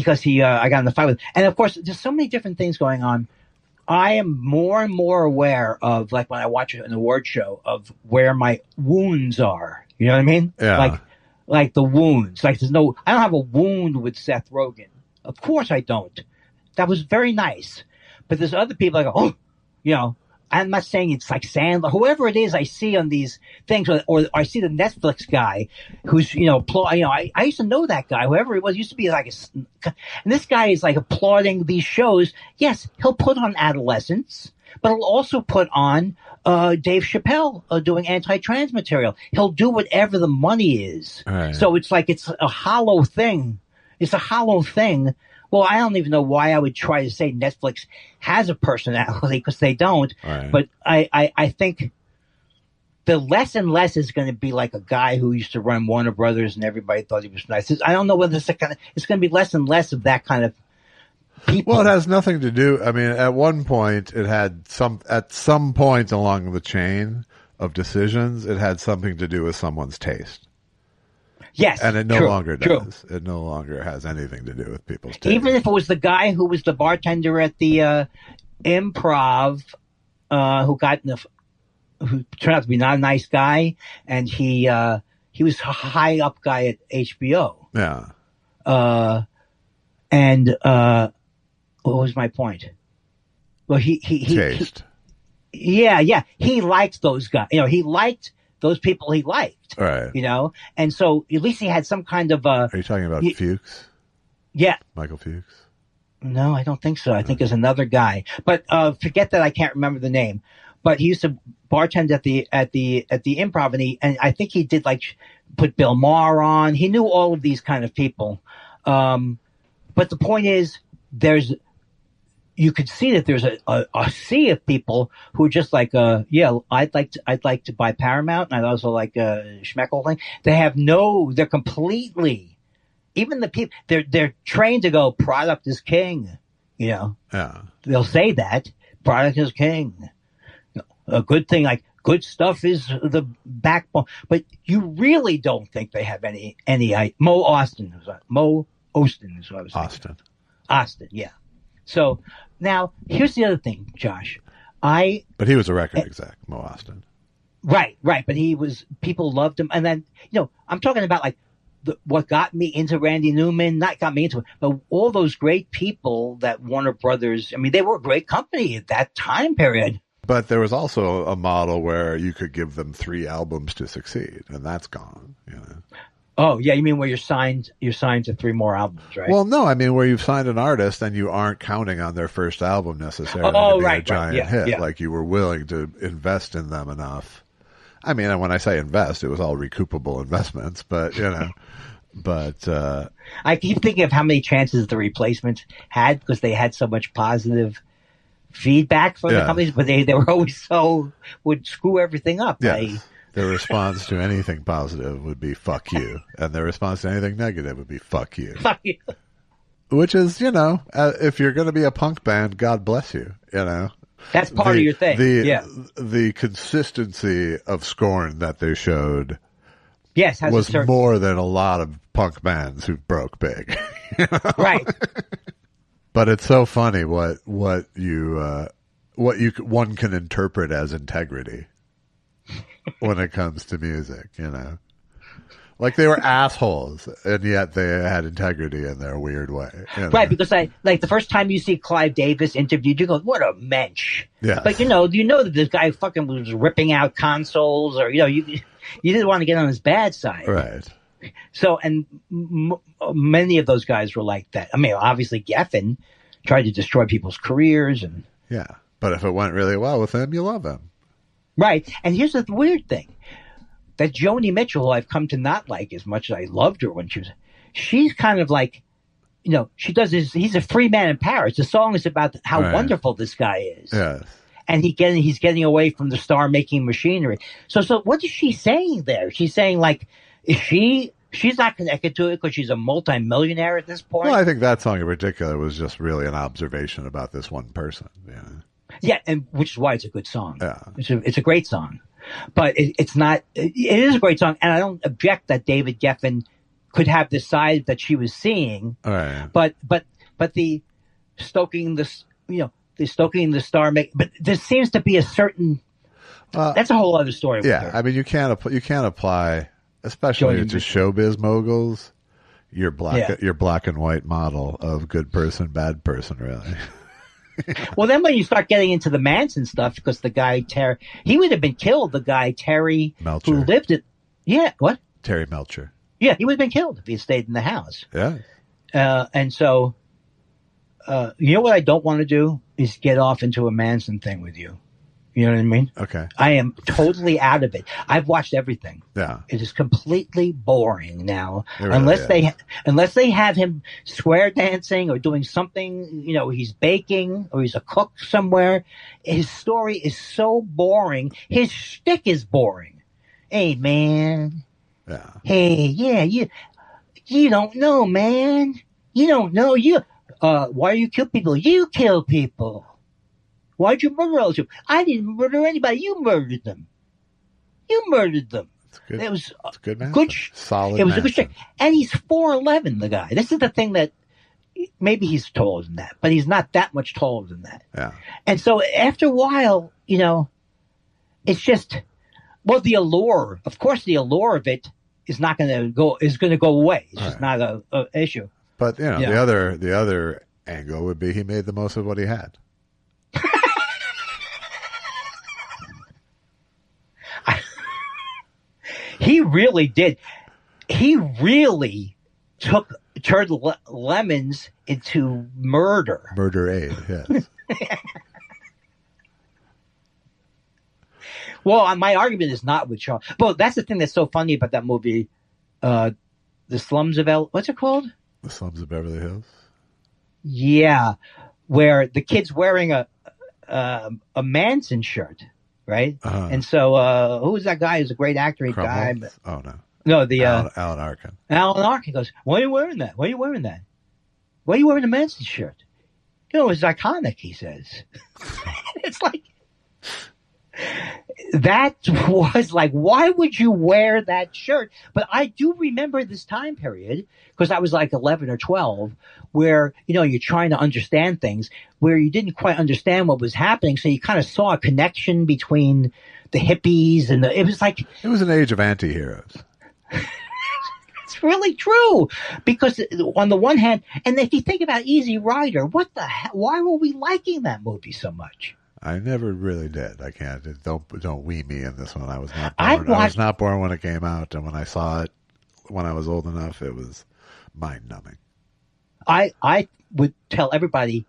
got in the fight with him. And of course, there's so many different things going on. I am more and more aware of, like when I watch an award show, of where my wounds are. You know what I mean? Yeah. Like the wounds. Like I don't have a wound with Seth Rogen. Of course I don't. That was very nice. But there's other people I go, oh, you know, I'm not saying it's like Sandler, whoever it is I see on these things, or I see the Netflix guy who's, you know, I used to know that guy, whoever it was, used to be like and this guy is like applauding these shows. Yes, he'll put on Adolescence. but he'll also put on Dave Chappelle doing anti-trans material. He'll do whatever the money is. Right. So it's like it's a hollow thing. It's a hollow thing. Well, I don't even know why I would try to say Netflix has a personality because they don't. Right. But I think the less and less is going to be like a guy who used to run Warner Brothers and everybody thought he was nice. I don't know whether it's going to be less and less of that kind of people. Well, it has nothing to do. I mean, at one point, at some point along the chain of decisions, it had something to do with someone's taste. Yes. And it no longer does. True. It no longer has anything to do with people's taste. Even if it was the guy who was the bartender at the Improv, who turned out to be not a nice guy, and he was a high up guy at HBO. Yeah. And what was my point? Well, he taste. Yeah. He liked those guys. He liked those people he liked. Right. And so at least he had some kind of Are you talking about Fuchs? Yeah. Michael Fuchs? No, I don't think so. I think there's another guy. But forget that I can't remember the name. But he used to bartend at the Improv, and I think he did put Bill Maher on. He knew all of these kind of people. But the point is, you could see that there's a sea of people who are just like, I'd like to buy Paramount, and I'd also like a Schmeckel thing. They're completely, even the people, they're trained to go, product is king, Yeah. They'll say that, product is king. A good thing, like good stuff is the backbone, but you really don't think they have any, Mo Austin is what I was thinking. Austin, yeah. So now here's the other thing, Josh. But he was a record exec, Mo Austin. Right. But people loved him. And then, I'm talking about what got me into Randy Newman, not got me into it, but all those great people that Warner Brothers, they were a great company at that time period. But there was also a model where you could give them 3 albums to succeed, and that's gone, Oh, yeah, you mean where you're signed to 3 more albums, right? Well, no, I mean where you've signed an artist and you aren't counting on their first album necessarily to be a giant hit. Yeah. Like you were willing to invest in them enough. I mean, and when I say invest, it was all recoupable investments, but, I keep thinking of how many chances the Replacements had because they had so much positive feedback from the companies, but they were always would screw everything up. Yes. Their response to anything positive would be "fuck you," and their response to anything negative would be "fuck you." Fuck you. Which is, if you're going to be a punk band, God bless you. That's part of your thing. The consistency of scorn that they showed, was more than a lot of punk bands who broke big. Right. But it's so funny what one can interpret as integrity when it comes to music, Like they were assholes, and yet they had integrity in their weird way. Right, because the first time you see Clive Davis interviewed, you go, "What a mensch!" Yeah. But you know that this guy fucking was ripping out consoles, or you didn't want to get on his bad side, right? So, and many of those guys were like that. Obviously Geffen tried to destroy people's careers, and but if it went really well with him, you love him. Right. And here's the weird thing. That Joni Mitchell, who I've come to not like as much as I loved her when she's kind of like, she does this, he's a free man in Paris. The song is about how wonderful this guy is. Yes. And he's getting away from the star making machinery. So what is she saying there? She's saying she's not connected to it because she's a multimillionaire at this point. Well, I think that song in particular was just really an observation about this one person. Yeah, and which is why it's a good song. Yeah. It's a great song. But it's not. It is a great song, and I don't object that David Geffen could have the side that she was seeing. Right. But the stoking the star make. But there seems to be a certain. That's a whole other story. Yeah, you can't apply, especially to showbiz moguls, your black and white model of good person, bad person, really. Well, then when you start getting into the Manson stuff, because the guy Terry, he would have been killed. The guy Terry Melcher, who lived it, what? Terry Melcher. Yeah, he would have been killed if he had stayed in the house. Yeah. And so, you know what I don't want to do is get off into a Manson thing with you. You know what I mean? Okay. I am totally out of it. I've watched everything. Yeah. It is completely boring now. Really Unless they have him square dancing or doing something, he's baking or he's a cook somewhere. His story is so boring. His shtick is boring. Hey, man. Yeah. Hey, yeah, you don't know, man. You don't know. Why do you kill people? You kill people. Why'd you murder all those people? I didn't murder anybody. You murdered them. It's good. It was good, man. Good. Solid. It was a good Manson. trick. And he's 4'11", the guy. This is the thing that maybe he's taller than that, but he's not that much taller than that. Yeah. And so after a while, it's just, the allure. Of course, the allure of it is not going to go. Is going to go away. It's just not a issue. But the other angle would be he made the most of what he had. He really did. He really turned lemons into murder. Murder aid, yes. Well, my argument is not with Charles. Well, that's the thing that's so funny about that movie, The Slums of what's it called? The Slums of Beverly Hills. Yeah, where the kid's wearing a Manson shirt. Right? Uh-huh. And so, who was that guy? He's a great actor. He died. But... Oh, no. No, the... Alan Arkin. Alan Arkin goes, why are you wearing that? Why are you wearing that? Why are you wearing the Manson shirt? It's iconic, he says. It's like... That was like, why would you wear that shirt? But I do remember this time period, because I was like 11 or 12, where, you're trying to understand things, where you didn't quite understand what was happening. So you kind of saw a connection between the hippies and it was like... It was an age of anti-heroes. It's really true. Because on the one hand, and if you think about Easy Rider, what the hell? Why were we liking that movie so much? I never really did. I can't. Don't wee me in this one. I was not born. I was not born when it came out, and when I saw it, when I was old enough, it was mind-numbing. I would tell everybody,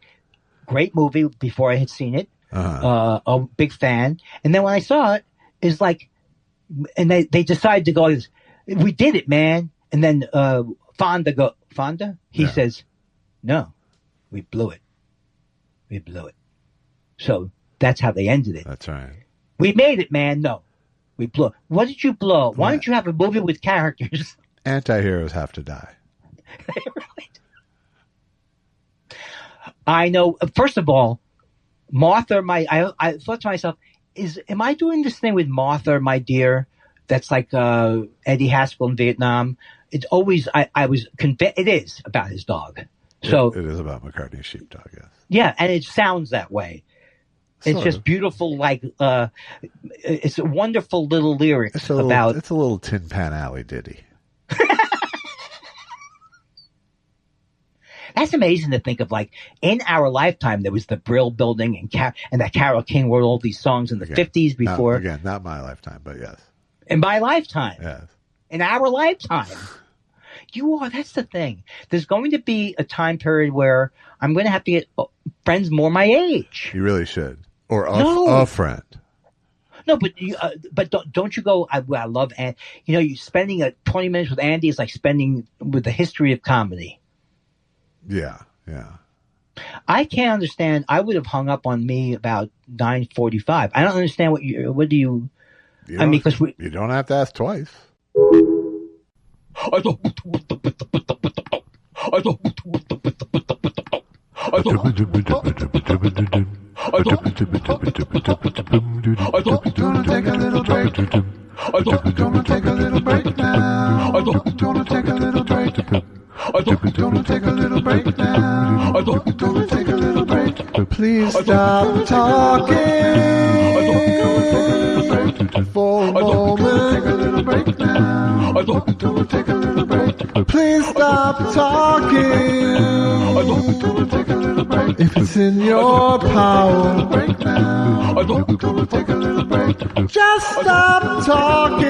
great movie before I had seen it. Uh-huh. A big fan, and then when I saw it, it's like, and they decided to go. We did it, man. And then Fonda. He says, "No, we blew it. We blew it." So. That's how they ended it. That's right. We made it, man. No, we blew. What did you blow? Why don't you have a movie with characters? Anti-heroes have to die. Right. I know. First of all, Martha, I thought to myself, am I doing this thing with Martha, my dear? That's like Eddie Haskell in Vietnam. It's always, I was convinced, it is about his dog. So it is about McCartney's sheepdog, yes. Yeah, and it sounds that way. It's just beautiful, like, it's a wonderful little lyrics it's a little Tin Pan Alley ditty. That's amazing to think of, like, in our lifetime, there was the Brill Building and that Carole King wrote all these songs in the 50s before. Not my lifetime, but yes. In my lifetime. Yes. In our lifetime. That's the thing. There's going to be a time period where I'm going to have to get friends more my age. You really should. Or a friend. No, but don't you go? I love Andy. You spending 20 minutes with Andy is like spending with the history of comedy. Yeah. I can't understand. I would have hung up on me about 9:45. I don't understand what do you? I mean, because you don't have to ask twice. Gonna take a little break. Gonna take a little break now. Gonna take a little break. Gonna take a little break now. Gonna take a little break. Please stop talking for a moment. Take a little break now. Gonna take a little break. Please stop talking. Gonna take a little break. If it's in your power, Break now. Gonna take a little break. just stop talking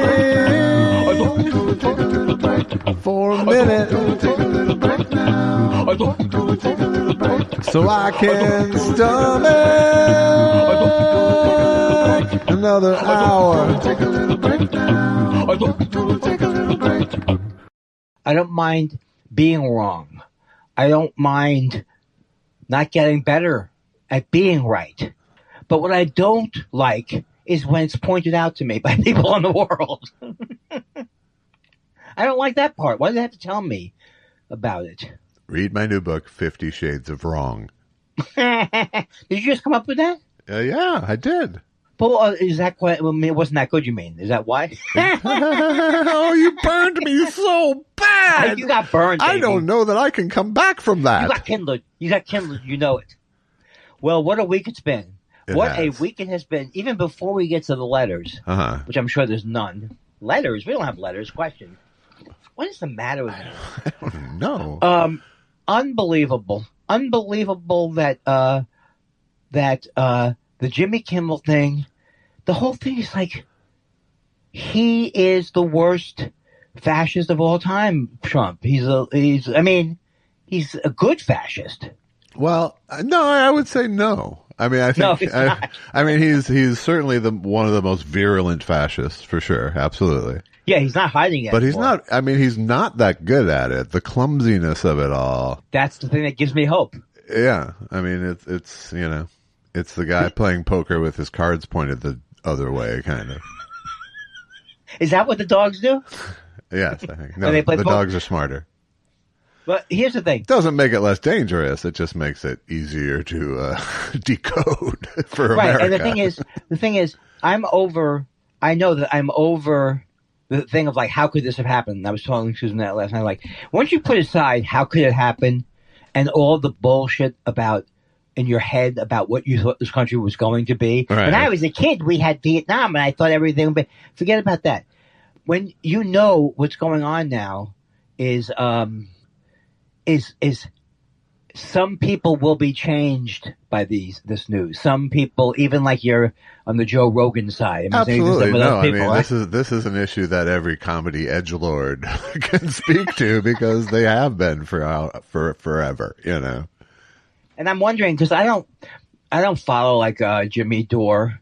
Gonna take a little break. for a minute. Gonna take a little break now. Gonna take a little break. so I can stomach another hour. Take a little break now. Gonna take a little break. I don't mind being wrong. I don't mind not getting better at being right. But what I don't like is when it's pointed out to me by people in the world. I don't like that part. Why do they have to tell me about it? Read my new book, 50 Shades of Wrong. Did you just come up with that? Yeah, I did. But is that quite, it wasn't that good, you mean? Is that why? Oh, you burned me so bad. You got burned, baby. I don't know that I can come back from that. You got Kindler. You know it. Well, what a week it's been. What a week it has been. Even before we get to the letters, which I'm sure there's none. Letters? We don't have letters. Question. What is the matter with me? I don't know. Unbelievable. Unbelievable that the Jimmy Kimmel thing, the whole thing is like, he is the worst fascist of all time, Trump. He's a good fascist. Well, no, I would say no. I mean, I think, he's certainly one of the most virulent fascists for sure. Absolutely. Yeah, he's not hiding it. But he's not, he's not that good at it. The clumsiness of it all. That's the thing that gives me hope. Yeah. I mean, it's the guy playing poker with his cards pointed the other way, kind of. Is that what the dogs do? Yes, I think. No, the dogs are smarter. But here's the thing. Doesn't make it less dangerous. It just makes it easier to decode for America. Right, and the thing is, I know that I'm over the thing of like, how could this have happened? I was telling Susan that last night. Like, once you put aside how could it happen and all the bullshit in your head about what you thought this country was going to be. Right. When I was a kid, we had Vietnam, and I thought everything would be. Forget about that. When you know what's going on now is some people will be changed by this news. Some people, even like you're on the Joe Rogan side. Absolutely. This is an issue that every comedy edgelord can speak to because they have been for forever, you know. And I'm wondering, because I don't follow like Jimmy Dore,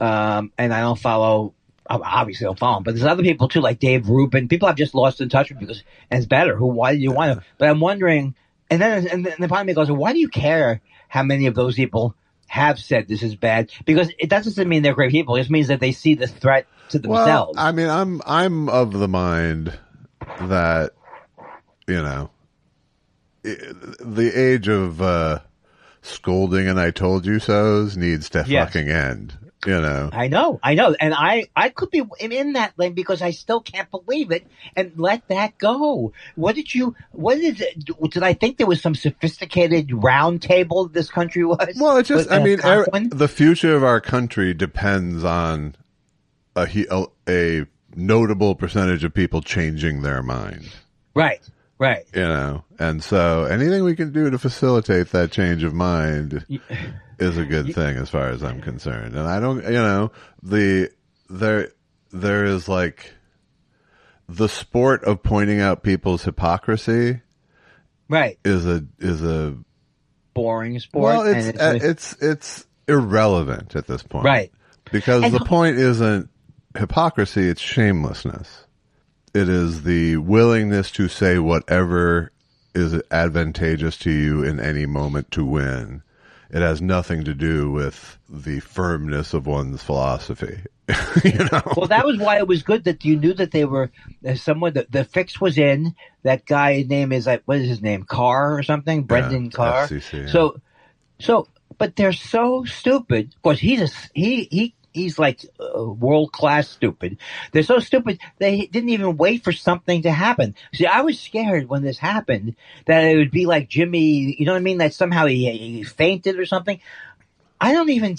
and I don't follow, obviously I don't follow him, but there's other people too, like Dave Rubin. People I've just lost in touch with because, and it's better. Why do you want to? But I'm wondering, and then the part of me goes, well, why do you care how many of those people have said this is bad? Because it doesn't mean they're great people. It just means that they see the threat to themselves. Well, I mean, I'm of the mind that, you know, the age of scolding and I told you so's needs to fucking end, you know. I know. And I could be in that lane because I still can't believe it and let that go. Did I think there was some sophisticated round table this country was? Well, it's just, the future of our country depends on a notable percentage of people changing their mind. Right. You know, and so anything we can do to facilitate that change of mind is a good thing as far as I'm concerned. And I don't, you know, there is like the sport of pointing out people's hypocrisy. Right. Is a boring sport. Well, it's irrelevant at this point. Right. Because the point isn't hypocrisy, it's shamelessness. It is the willingness to say whatever is advantageous to you in any moment to win. It has nothing to do with the firmness of one's philosophy. You know? Well, that was why it was good that you knew that they were someone. The fix was in. That guy's name is what is his name? Carr or something? Brendan Carr. FCC, yeah. So, but they're so stupid. Of course, he's like world-class stupid. They're so stupid they didn't even wait for something to happen. See, I was scared when this happened that it would be like Jimmy, you know what I mean? That somehow he fainted or something. I don't even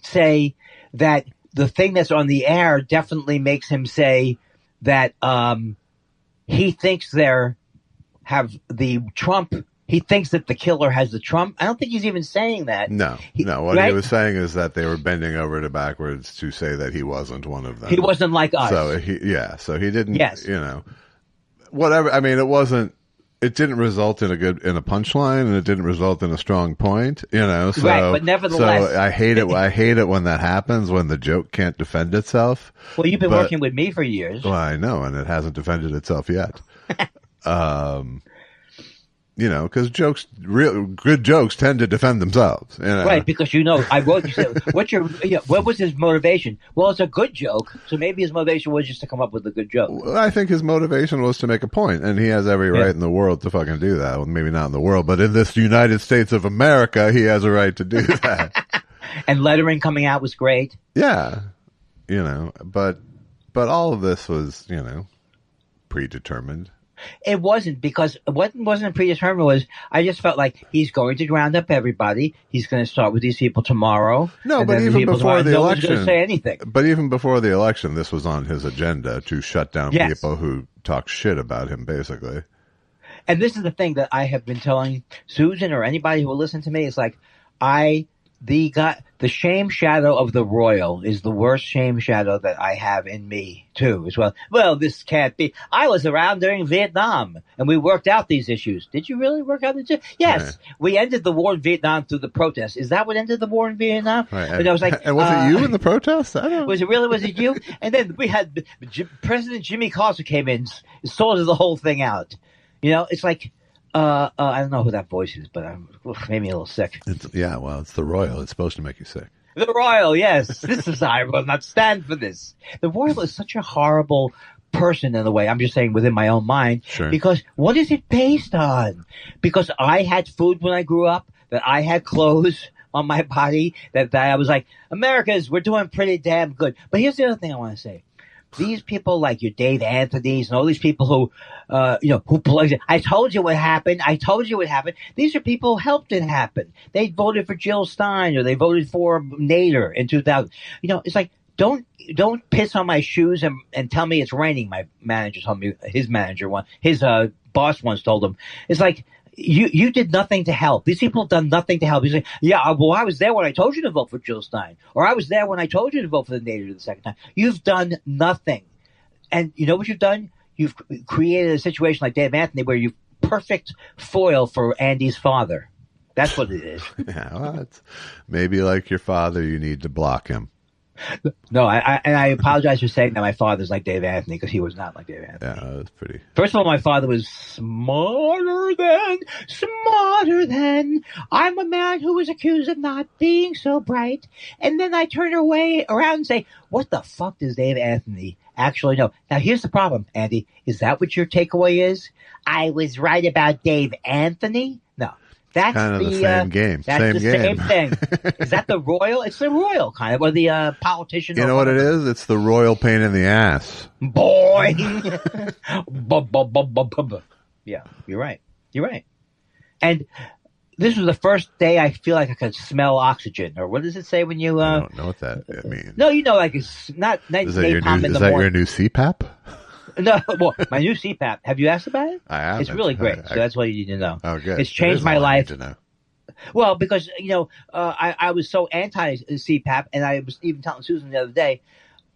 say that the thing that's on the air definitely makes him say that he thinks he thinks that the killer has the Trump. I don't think he's even saying that. No. What he was saying is that they were bending over to backwards to say that he wasn't one of them. He wasn't like us. So he didn't, you know, whatever. I mean, it wasn't it didn't result in a punchline, and it didn't result in a strong point, you know. So, right, but nevertheless, so I hate it. I hate it when that happens, when the joke can't defend itself. Well, you've been working with me for years. Well, I know, and it hasn't defended itself yet. You know, because good jokes tend to defend themselves. You know? Right, because I wrote. You said, what was his motivation? Well, it's a good joke, so maybe his motivation was just to come up with a good joke. Well, I think his motivation was to make a point, and he has every right in the world to fucking do that. Well, maybe not in the world, but in this United States of America, he has a right to do that. And lettering coming out was great. Yeah, you know, but all of this was, you know, predetermined. It wasn't, because what wasn't predetermined was I just felt like he's going to round up everybody. He's going to start with these people tomorrow. No, but even before the election, going to say anything. But even before the election, this was on his agenda to shut down people who talk shit about him, basically. And this is the thing that I have been telling Susan or anybody who will listen to me. It's like the shame shadow of the royal is the worst shame shadow that I have in me too, as well. Well, this can't be. I was around during Vietnam, and we worked out these issues. Did you really work out these issues? Yes, we ended the war in Vietnam through the protests. Is that what ended the war in Vietnam? Right. And I was like, and was it you in the protests? I don't know. Was it you? And then we had President Jimmy Carter came in, sorted the whole thing out. You know, it's like. I don't know who that voice is, but made me a little sick. It's the royal. It's supposed to make you sick. The royal, yes. I will not stand for this. The royal is such a horrible person in a way. I'm just saying within my own mind. Sure. Because what is it based on? Because I had food when I grew up, that I had clothes on my body, that I was like, we're doing pretty damn good. But here's the other thing I want to say. These people like your Dave Anthony's and all these people who I told you what happened. These are people who helped it happen. They voted for Jill Stein, or they voted for Nader in 2000. You know, it's like, don't piss on my shoes and tell me it's raining. My manager told me, his boss once told him. It's like, You did nothing to help. These people have done nothing to help. He's like, well, I was there when I told you to vote for Jill Stein. Or I was there when I told you to vote for the Nader the second time. You've done nothing. And you know what you've done? You've created a situation like Dave Anthony where you're perfect foil for Andy's father. That's what it is. Yeah, well, it's maybe like your father, you need to block him. No, I apologize for saying that my father's like Dave Anthony, because he was not like Dave Anthony. Yeah, that's pretty. First of all, my father was smarter than. I'm a man who was accused of not being so bright. And then I turn around and say, what the fuck does Dave Anthony actually know? Now, here's the problem, Andy. Is that what your takeaway is? I was right about Dave Anthony? No. That's kind of the same game. That's same thing. Is that the royal? It's the royal kind of, or the politician. You know what it is? It's the royal pain in the ass. Boy. Yeah, you're right. And this was the first day I feel like I could smell oxygen. Or what does it say when you? I don't know what that means. No, like it's not. Is that your new CPAP? No, well, my new CPAP. Have you asked about it? I have. It's really great. So that's what you need to know. Oh, good. It's changed my life. To know. Well, because I was so anti CPAP, and I was even telling Susan the other day,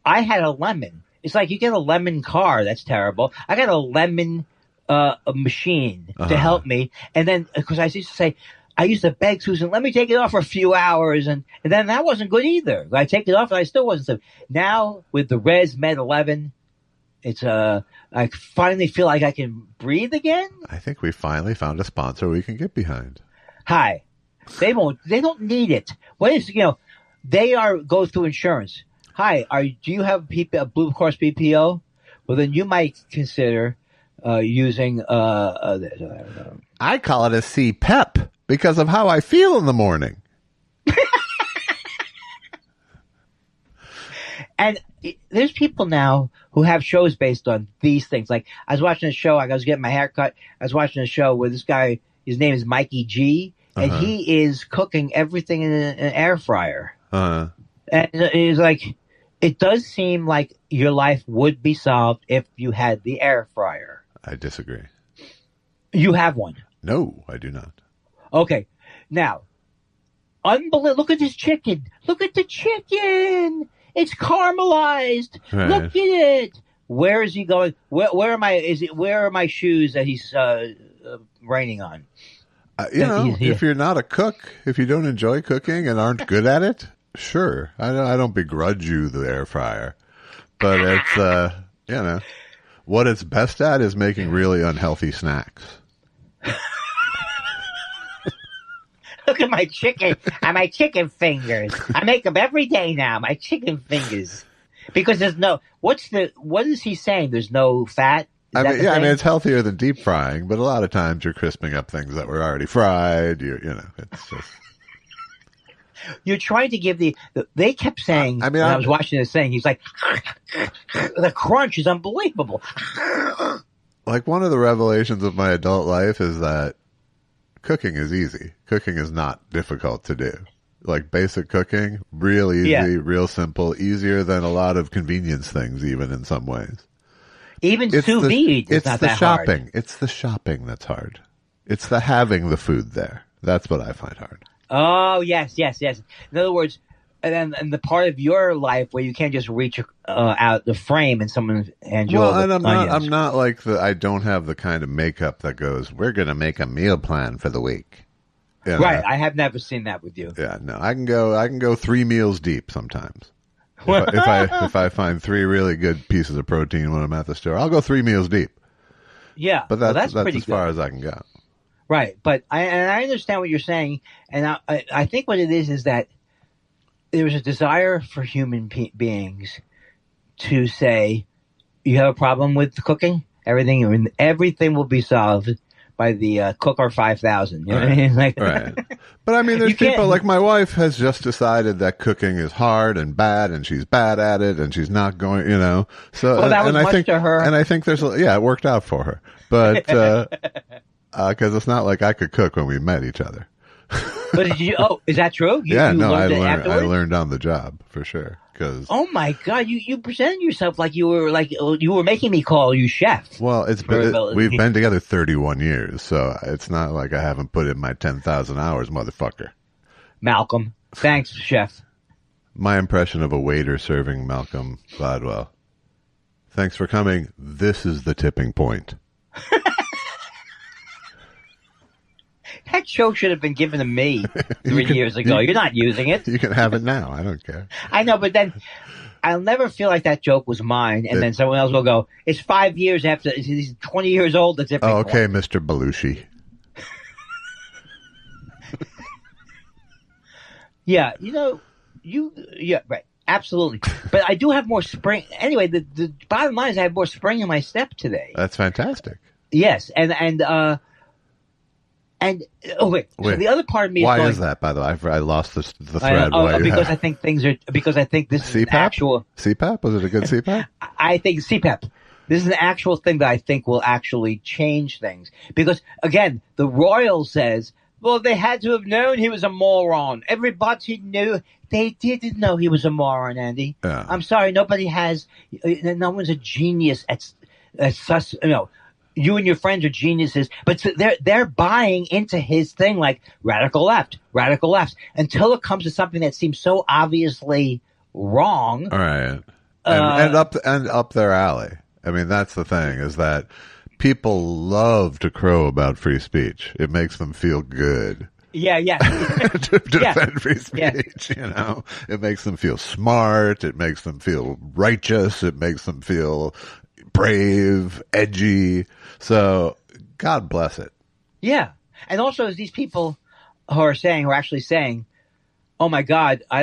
I had a lemon. It's like you get a lemon car. That's terrible. I got a lemon a machine to help me, and then because I used to say. I used to beg Susan, let me take it off for a few hours, and then that wasn't good either. I take it off, and I still wasn't. So now with the Res Med 11. It's I finally feel like I can breathe again. I think we finally found a sponsor we can get behind. Hi. They don't need it. What is, they go through insurance. Hi, do you have a Blue Cross BPO? Well, then you might consider using I call it a CPEP because of how I feel in the morning. And there's people now who have shows based on these things. Like I was watching a show, I was getting my hair cut. I was watching a show where this guy, his name is Mikey G, and he is cooking everything in an air fryer. And it's like, it does seem like your life would be solved if you had the air fryer. I disagree. You have one? No, I do not. Okay. Now, unbelievable. Look at this chicken. Look at the chicken. It's caramelized. Right. Look at it. Where is he going? Where are my shoes that he's raining on? If you're not a cook, if you don't enjoy cooking and aren't good at it, sure. I don't begrudge you the air fryer. But it's, what it's best at is making really unhealthy snacks. Look at my chicken and my chicken fingers. I make them every day now. My chicken fingers, because there's no. What is he saying? There's no fat. I mean, it's healthier than deep frying, but a lot of times you're crisping up things that were already fried. It's just. You're trying to give they kept saying. I was watching this thing. He's like, the crunch is unbelievable. Like, one of the revelations of my adult life is that cooking is easy. Cooking is not difficult to do. Like, basic cooking, real easy, real simple, easier than a lot of convenience things, even in some ways. Even sous vide is not that shopping. hard. It's the shopping that's hard. It's the having the food there. That's what I find hard. Oh, yes. In other words, and the part of your life where you can't just reach out the frame and someone hands you over and I'm not like I don't have the kind of makeup that goes, we're going to make a meal plan for the week. Right. I have never seen that with you. Yeah, no, I can go 3 meals deep sometimes. If I find 3 really good pieces of protein when I'm at the store, I'll go 3 meals deep. Yeah. But that's pretty as far as I can go. Right. But I understand what you're saying. And I think what it is that there's a desire for human beings to say, you have a problem with cooking? Everything will be solved by the Cooker 5000. You know what I mean? Right. But I mean, there's people like my wife has just decided that cooking is hard and bad, and she's bad at it, and she's not going, So, well, that was much to her. And I think it worked out for her. But, because it's not like I could cook when we met each other. But is that true? I learned on the job for sure. Oh my God, you presented yourself like you were making me call you chef. Well, we've been together 31 years, so it's not like I haven't put in my 10,000 hours, motherfucker. Malcolm, thanks, chef. My impression of a waiter serving Malcolm Gladwell. Thanks for coming. This is the tipping point. That show should have been given to me 3 years ago. You're not using it. You can have it now. I don't care. I know, but then I'll never feel like that joke was mine, and then someone else will go, it's 5 years after, he's 20 years old. That's oh, okay, Mr. Belushi. Yeah, right. Absolutely. But I do have more spring. Anyway, the bottom line is I have more spring in my step today. That's fantastic. Yes, and wait. So the other part of me why is that, by the way? I lost the thread. Because I think this is an actual CPAP. Was it a good CPAP? I think CPAP. This is an actual thing that I think will actually change things. Because again, the Royal says, well, they had to have known he was a moron. Everybody knew. They didn't know he was a moron, Andy. Yeah. I'm sorry, no one's a genius at you and your friends are geniuses, but they're buying into his thing like radical left, until it comes to something that seems so obviously wrong. All right, and up their alley. I mean, that's the thing, is that people love to crow about free speech. It makes them feel good. Yeah. To defend free speech, it makes them feel smart. It makes them feel righteous. It makes them feel brave, edgy. So God bless it. Yeah. And also, these people who are actually saying, oh my God, I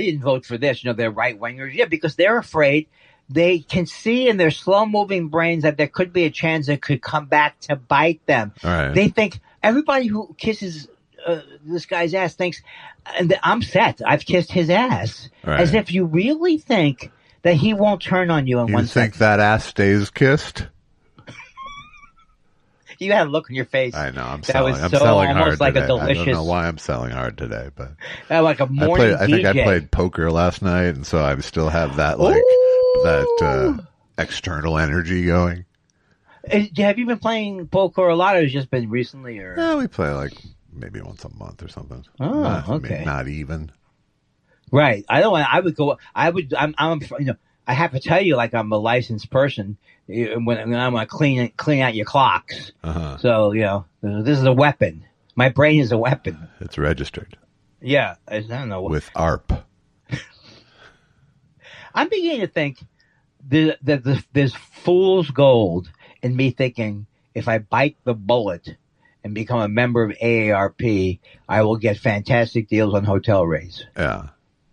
didn't vote for this. They're right wingers. Yeah, because they're afraid. They can see in their slow moving brains that there could be a chance it could come back to bite them. All right. They think everybody who kisses this guy's ass thinks, and I'm set. I've kissed his ass. Right. As if you really think that he won't turn on you in 1 second. You think that ass stays kissed? You had a look on your face. I know. I'm selling hard like today. A delicious. I don't know why I'm selling hard today, but like a morning I think I played poker last night, and so I still have that external energy going. Have you been playing poker a lot, or has it just been recently? Or no, we play like maybe once a month or something. Oh, okay. Not even. Right. I don't want. I would go. I would. I'm. I have to tell you, like I'm a licensed person when I'm going to clean out your clocks. Uh-huh. So this is a weapon. My brain is a weapon. It's registered. Yeah, I don't know. With ARP. I'm beginning to think that there's fool's gold in me thinking if I bite the bullet and become a member of AARP, I will get fantastic deals on hotel rates. Yeah.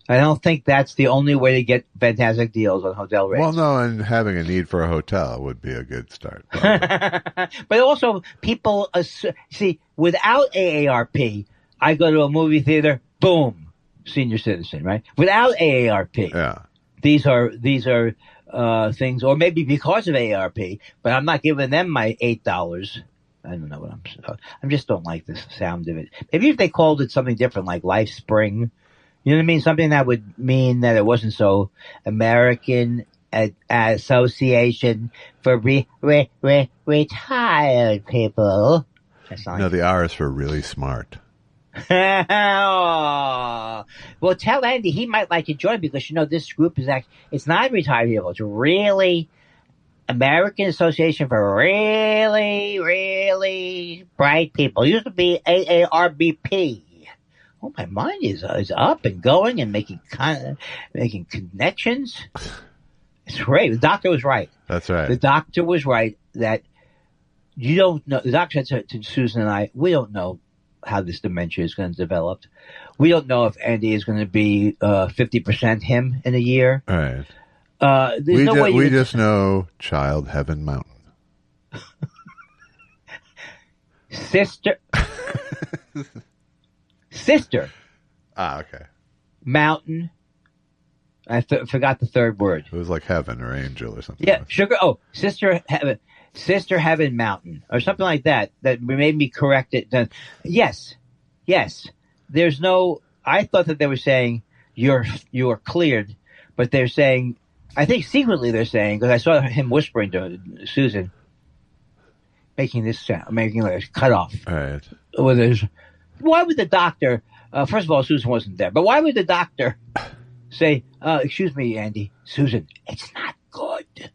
I don't think that's the only way to get fantastic deals on hotel rates. Well, no, and having a need for a hotel would be a good start. But also, people see, without AARP, I go to a movie theater, boom, senior citizen, right? Without AARP, Yeah. these are things, or maybe because of AARP, but I'm not giving them my $8. I don't know what I just don't like the sound of it. Maybe if they called it something different, like Life Spring. You know what I mean? Something that would mean that it wasn't so American Association for retired people. That's not No, the R is for really smart. Oh. Well, tell Andy he might like to join because this group is it's not retired people. It's really American Association for really, really bright people. It used to be AARBP. Oh, my mind is up and going and making connections. It's great. The doctor was right. That's right. The doctor was right that you don't know. The doctor said to Susan and I, we don't know how this dementia is going to develop. We don't know if Andy is going to be 50% him in a year. All right. We just know Child Heaven Mountain. Sister. Okay. Mountain. I forgot the third word. It was like heaven or angel or something. Yeah, sugar. Oh, Sister Heaven Mountain or something like that. That made me correct it. Yes. There's no. I thought that they were saying you are cleared, but they're saying. I think secretly they're saying because I saw him whispering to Susan, making this sound, making like a cutoff. All right. Why would the doctor? First of all, Susan wasn't there, but why would the doctor say, "Excuse me, Andy, Susan, it's not good.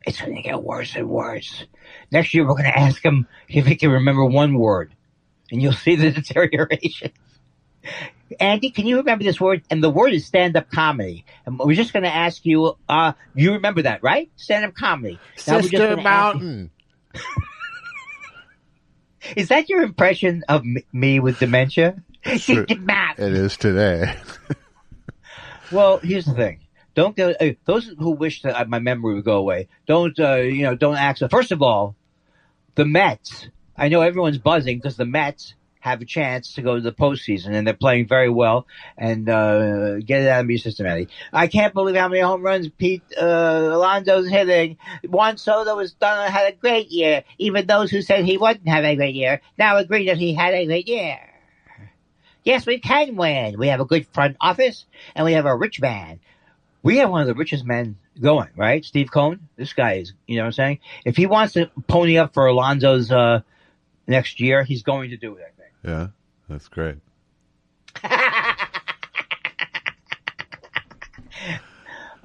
It's going to get worse and worse. Next year, we're going to ask him if he can remember one word, and you'll see the deterioration." Andy, can you remember this word? And the word is stand-up comedy. And we're just going to ask you, you remember that, right? Stand-up comedy. Sister Mountain. Is that your impression of me with dementia? Sure. It is today. Well, here's the thing. Don't go. Those who wish that my memory would go away, don't act. First of all, the Mets. I know everyone's buzzing because the Mets have a chance to go to the postseason, and they're playing very well. And get it out of your system, Eddie. I can't believe how many home runs Pete Alonso's hitting. Juan Soto had a great year. Even those who said he wouldn't have a great year now agree that he had a great year. Yes, we can win. We have a good front office, and we have a rich man. We have one of the richest men going, right? Steve Cohen. This guy is, you know what I'm saying? If he wants to pony up for Alonso's next year, he's going to do it, I think. Yeah, that's great.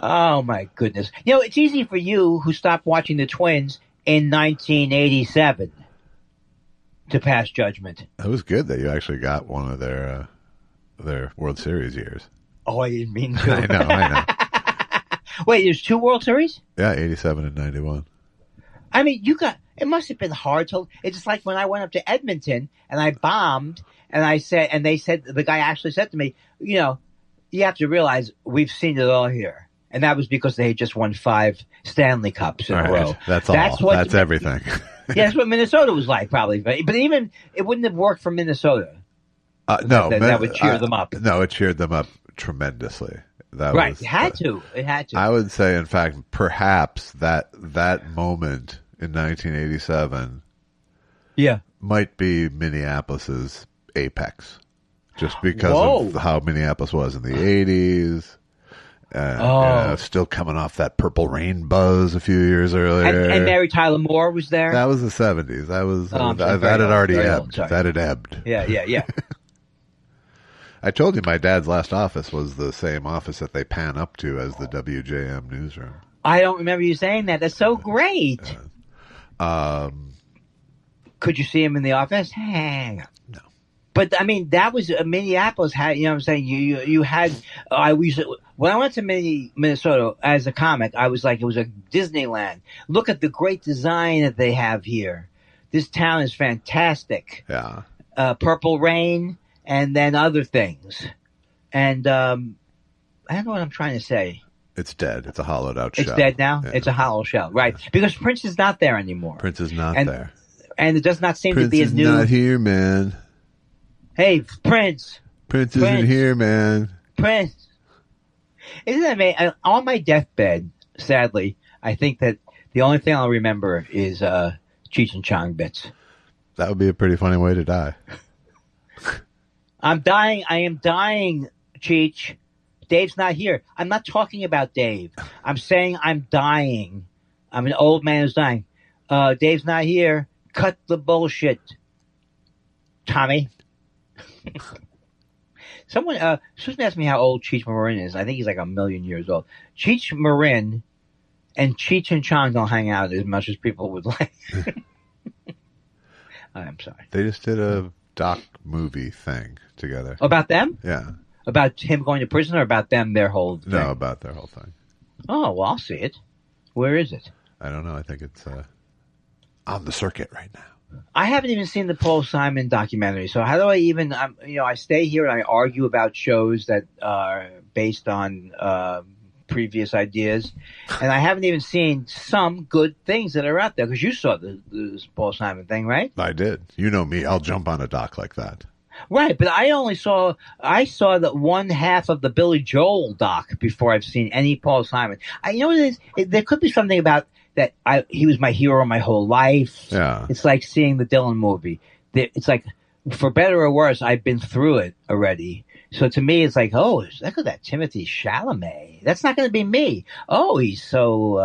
Oh, my goodness. It's easy for you who stopped watching the Twins in 1987 to pass judgment. It was good that you actually got one of their World Series years. Oh, I didn't mean to. I know. Wait, there's 2 World Series? Yeah, 87 and 91. I mean, it must have been hard to, it's just like when I went up to Edmonton and I bombed and the guy actually said to me, you have to realize we've seen it all here. And that was because they had just won 5 Stanley Cups in a row. That's all. That's everything. Yeah, that's what Minnesota was like, probably. But even, it wouldn't have worked for Minnesota. No. That would cheer them up. No, it cheered them up tremendously. It had to. I would say, in fact, perhaps that moment in 1987 might be Minneapolis's apex. Just because of how Minneapolis was in the 80s. Still coming off that Purple Rain buzz a few years earlier. And Mary Tyler Moore was there. That was the 70s. That was that had already ebbed. That had ebbed. Yeah. I told you my dad's last office was the same office that they pan up to as the WJM newsroom. I don't remember you saying that. That's so great. Could you see him in the office? No. But I mean, that was Minneapolis had. You know what I'm saying? You had. When I went to Minnesota as a comic, I was like, it was a Disneyland. Look at the great design that they have here. This town is fantastic. Yeah. Purple Rain, and then other things. And I don't know what I'm trying to say. It's dead. It's a hollowed out shell. It's dead now? Yeah. It's a hollow shell. Right. Because Prince is not there anymore. Prince is not there. And it does not seem Prince to be is a new... not here, man. Hey, Prince. Prince isn't here, man. Prince. Isn't that amazing? On my deathbed, sadly, I think that the only thing I'll remember is Cheech and Chong bits. That would be a pretty funny way to die. I'm dying. I am dying, Cheech. Dave's not here. I'm not talking about Dave. I'm saying I'm dying. I'm an old man who's dying. Dave's not here. Cut the bullshit, Tommy. Someone asked me how old Cheech Marin is. I think he's like 1,000,000 years old. Cheech Marin and Cheech and Chong don't hang out as much as people would like. I'm sorry. They just did a doc movie thing together. About them? Yeah. About him going to prison or about them, their whole thing? No, about their whole thing. Oh, well, I'll see it. Where is it? I don't know. I think it's on the circuit right now. I haven't even seen the Paul Simon documentary, so how do I even? I stay here and I argue about shows that are based on previous ideas, and I haven't even seen some good things that are out there because you saw the Paul Simon thing, right? I did. You know me. I'll jump on a doc like that. Right, but I saw the one half of the Billy Joel doc before I've seen any Paul Simon. You know what it is? There could be something about that. He was my hero my whole life. Yeah. It's like seeing the Dylan movie. It's like, for better or worse, I've been through it already. So to me, it's like, oh, look at that Timothy Chalamet. That's not going to be me. Oh, he's so.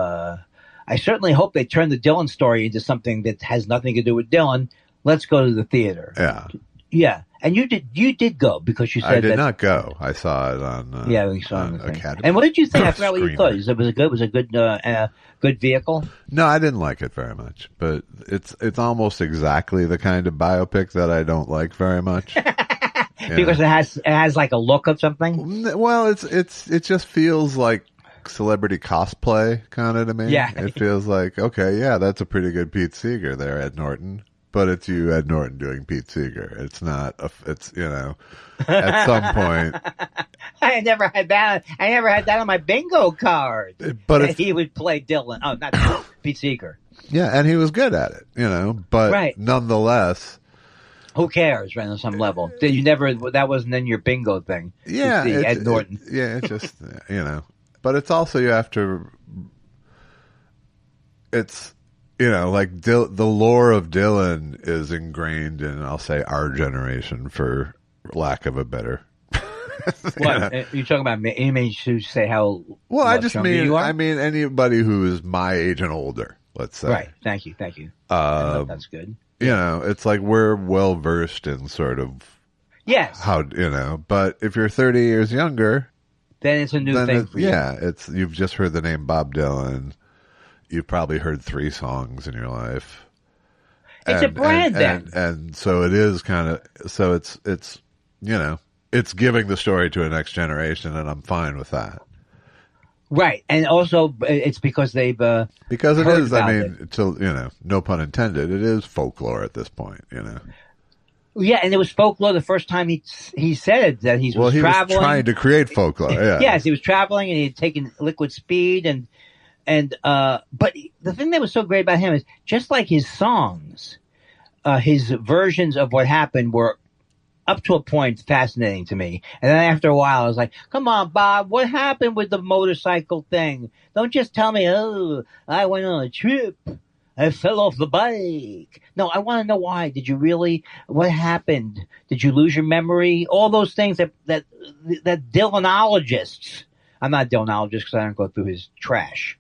I certainly hope they turn the Dylan story into something that has nothing to do with Dylan. Let's go to the theater. Yeah. Yeah, and you did go because you said I did not go. I saw it on. Yeah, we saw it on Academy. And what did you think? I forgot what you thought. Was it a good vehicle? No, I didn't like it very much. But it's almost exactly the kind of biopic that I don't like very much. Because it has like a look of something. Well, it just feels like celebrity cosplay kind of to me. Yeah, it feels like, okay, yeah, that's a pretty good Pete Seeger there, Ed Norton. But it's you, Ed Norton, doing Pete Seeger. It's not. It's at some point. I never had that. I never had that on my bingo card. But he would play Dylan. Oh, not Pete Seeger. Yeah, and he was good at it, But right. Nonetheless, who cares? Right on some level, you never. That wasn't in your bingo thing. Yeah, Ed Norton. It's just But it's also you have to. It's. Like the lore of Dylan is ingrained in, I'll say, our generation, for lack of a better. What you talking about? You mean to say how? Well, I just mean you are? I mean anybody who is my age and older. Let's say. Right. Thank you. That's good. It's like we're well versed in sort of. Yes. How but if you're 30 years younger, then it's a new thing for you. Yeah, you've just heard the name Bob Dylan. You've probably heard 3 songs in your life. It's a brand then. And so it is kind of, so it's it's giving the story to a next generation, and I'm fine with that. Right. And also it's because they've, because it is, I mean, no pun intended, it is folklore at this point, Yeah, and it was folklore the first time he said that he was traveling. Was trying to create folklore, yeah. Yes, he was traveling and he had taken liquid speed but the thing that was so great about him is just like his songs, his versions of what happened were up to a point fascinating to me. And then after a while I was like, come on, Bob, what happened with the motorcycle thing? Don't just tell me, oh, I went on a trip. I fell off the bike. No, I want to know why. Did you really? What happened? Did you lose your memory? All those things that Dylanologists. I'm not a Dylanologist because I don't go through his trash.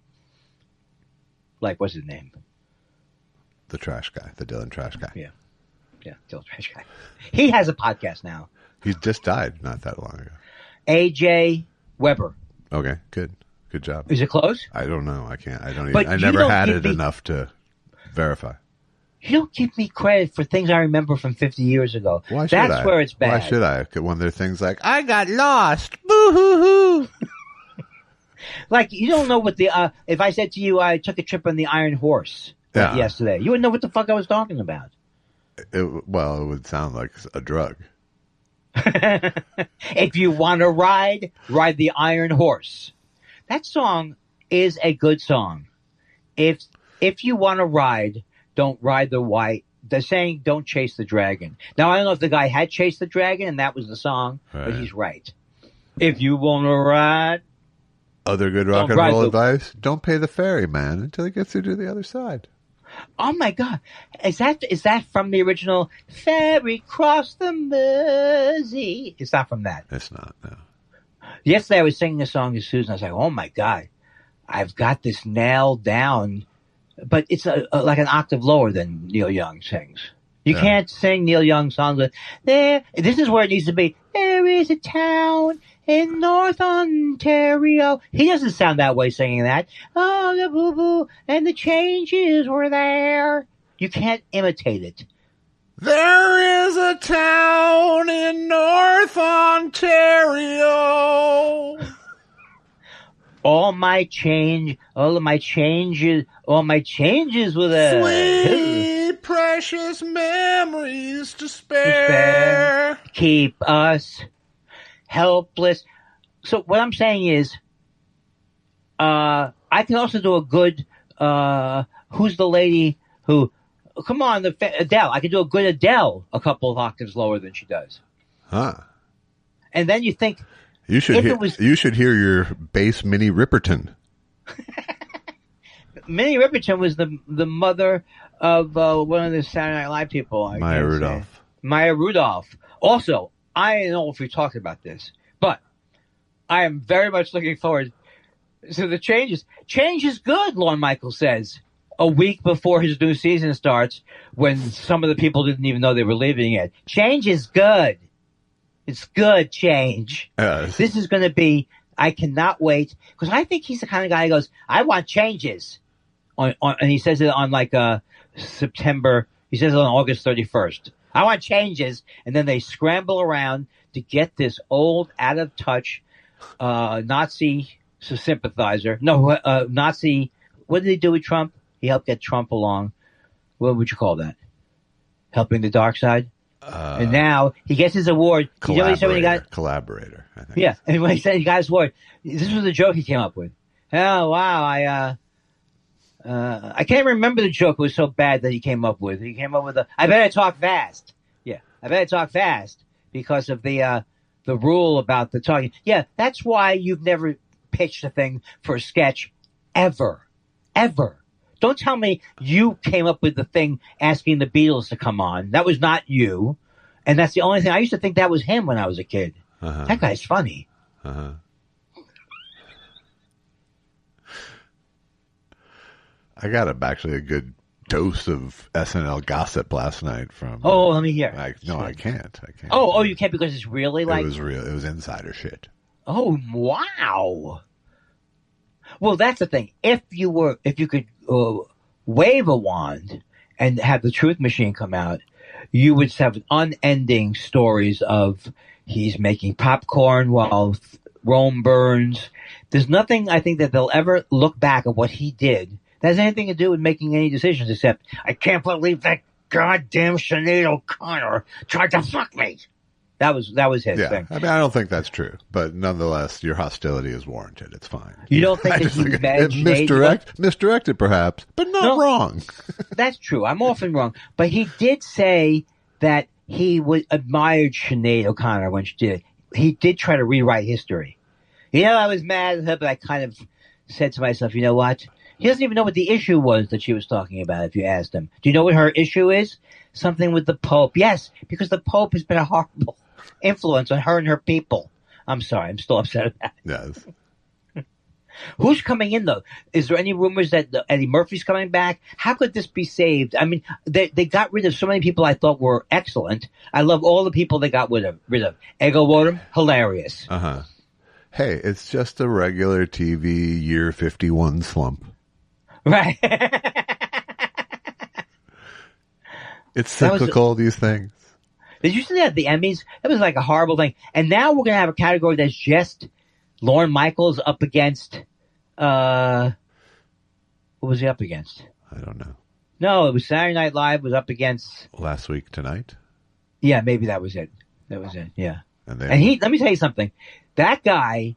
Like, what's his name? The trash guy, the Dylan trash guy. Yeah, Dylan trash guy. He has a podcast now. He just died not that long ago. A.J. Weber. Okay, good job. Is it close? I don't know. I can't. I don't. But I you never don't had give it me- enough to verify. You don't give me credit for things I remember from 50 years ago. Why should I? That's where it's bad. Why should I? When there are things like I got lost. Boo hoo hoo. Like, you don't know what the, if I said to you, I took a trip on the Iron Horse yesterday, you wouldn't know what the fuck I was talking about. It would sound like a drug. If you want to ride the Iron Horse. That song is a good song. If you want to ride, don't ride the white. They're saying don't chase the dragon. Now, I don't know if the guy had chased the dragon and that was the song, but he's right. If you want to ride. Other good rock and roll advice: don't pay the ferryman until he gets you to the other side. Oh my God! Is that from the original "Ferry Cross the Mersey"? It's not from that. It's not. No. Yesterday I was singing a song to Susan. I was like, "Oh my God, I've got this nailed down," but it's like an octave lower than Neil Young sings. You can't sing Neil Young songs with there. This is where it needs to be. There is a town in North Ontario. He doesn't sound that way singing that. Oh, the boo boo and the changes were there. You can't imitate it. There is a town in North Ontario. All my changes with a sweet, precious memories to spare. Keep us helpless. So what I'm saying is, I can also do a good, who's the lady who, come on, Adele. I can do a good Adele a couple of octaves lower than she does. Huh. And then you think, you should hear your bass Minnie Riperton. Minnie Riperton was the mother of one of the Saturday Night Live people. Maya Rudolph. Maya Rudolph. Also, I don't know if we talked about this, but I am very much looking forward to the changes. Change is good, Lorne Michaels says, a week before his new season starts, when some of the people didn't even know they were leaving it. Change is good. It's good change. This is going to be, I cannot wait, because I think he's the kind of guy who goes, I want changes. And he says it on like September, he says it on August 31st. I want changes. And then they scramble around to get this old, out of touch Nazi sympathizer. No, Nazi, what did he do with Trump? He helped get Trump along. What would you call that? Helping the dark side? And now he gets his award. You know what he said when he got? Collaborator, I think. Yeah, and when he said he got his award, this was the joke he came up with. Oh, wow, I can't remember the joke. It was so bad that he came up with. He came up with I better talk fast. Yeah, I better talk fast because of the rule about the talking. Yeah, that's why you've never pitched a thing for a sketch ever. Don't tell me you came up with the thing asking the Beatles to come on. That was not you. And that's the only thing. I used to think that was him when I was a kid. Uh-huh. That guy's funny. Uh-huh. I got actually a good dose of SNL gossip last night from... Oh, let me hear. I can't. Oh, you can't because it's really like... It was real. It was insider shit. Oh, wow. Well, that's the thing. If you could wave a wand and have the truth machine come out, you would have unending stories of he's making popcorn while Rome burns. There's nothing I think that they'll ever look back at what he did that has anything to do with making any decisions except, I can't believe that goddamn Sinead O'Connor tried to fuck me. That was his thing. I mean, I don't think that's true, but nonetheless, your hostility is warranted. It's fine. You don't think that he misdirected perhaps, but not wrong. That's true. I'm often wrong, but he did say that he admired Sinead O'Connor when she did it. He did try to rewrite history. I was mad at her, but I kind of said to myself, you know what? He doesn't even know what the issue was that she was talking about. If you asked him, do you know what her issue is? Something with the Pope. Yes, because the Pope has been a horrible influence on her and her people. I'm sorry. I'm still upset about it. Yes. Who's coming in though? Is there any rumors that Eddie Murphy's coming back? How could this be saved? I mean, they got rid of so many people I thought were excellent. I love all the people they got rid of. Ego Woodham, hilarious. Hey, it's just a regular TV year 51 slump. Right. It's cyclical, these things. Did you see that at the Emmys? That was like a horrible thing. And now we're going to have a category that's just Lorne Michaels up against, what was he up against? I don't know. No, it was Saturday Night Live was up against. Last Week Tonight? Yeah, maybe that was it. That was it, yeah. And let me tell you something. That guy,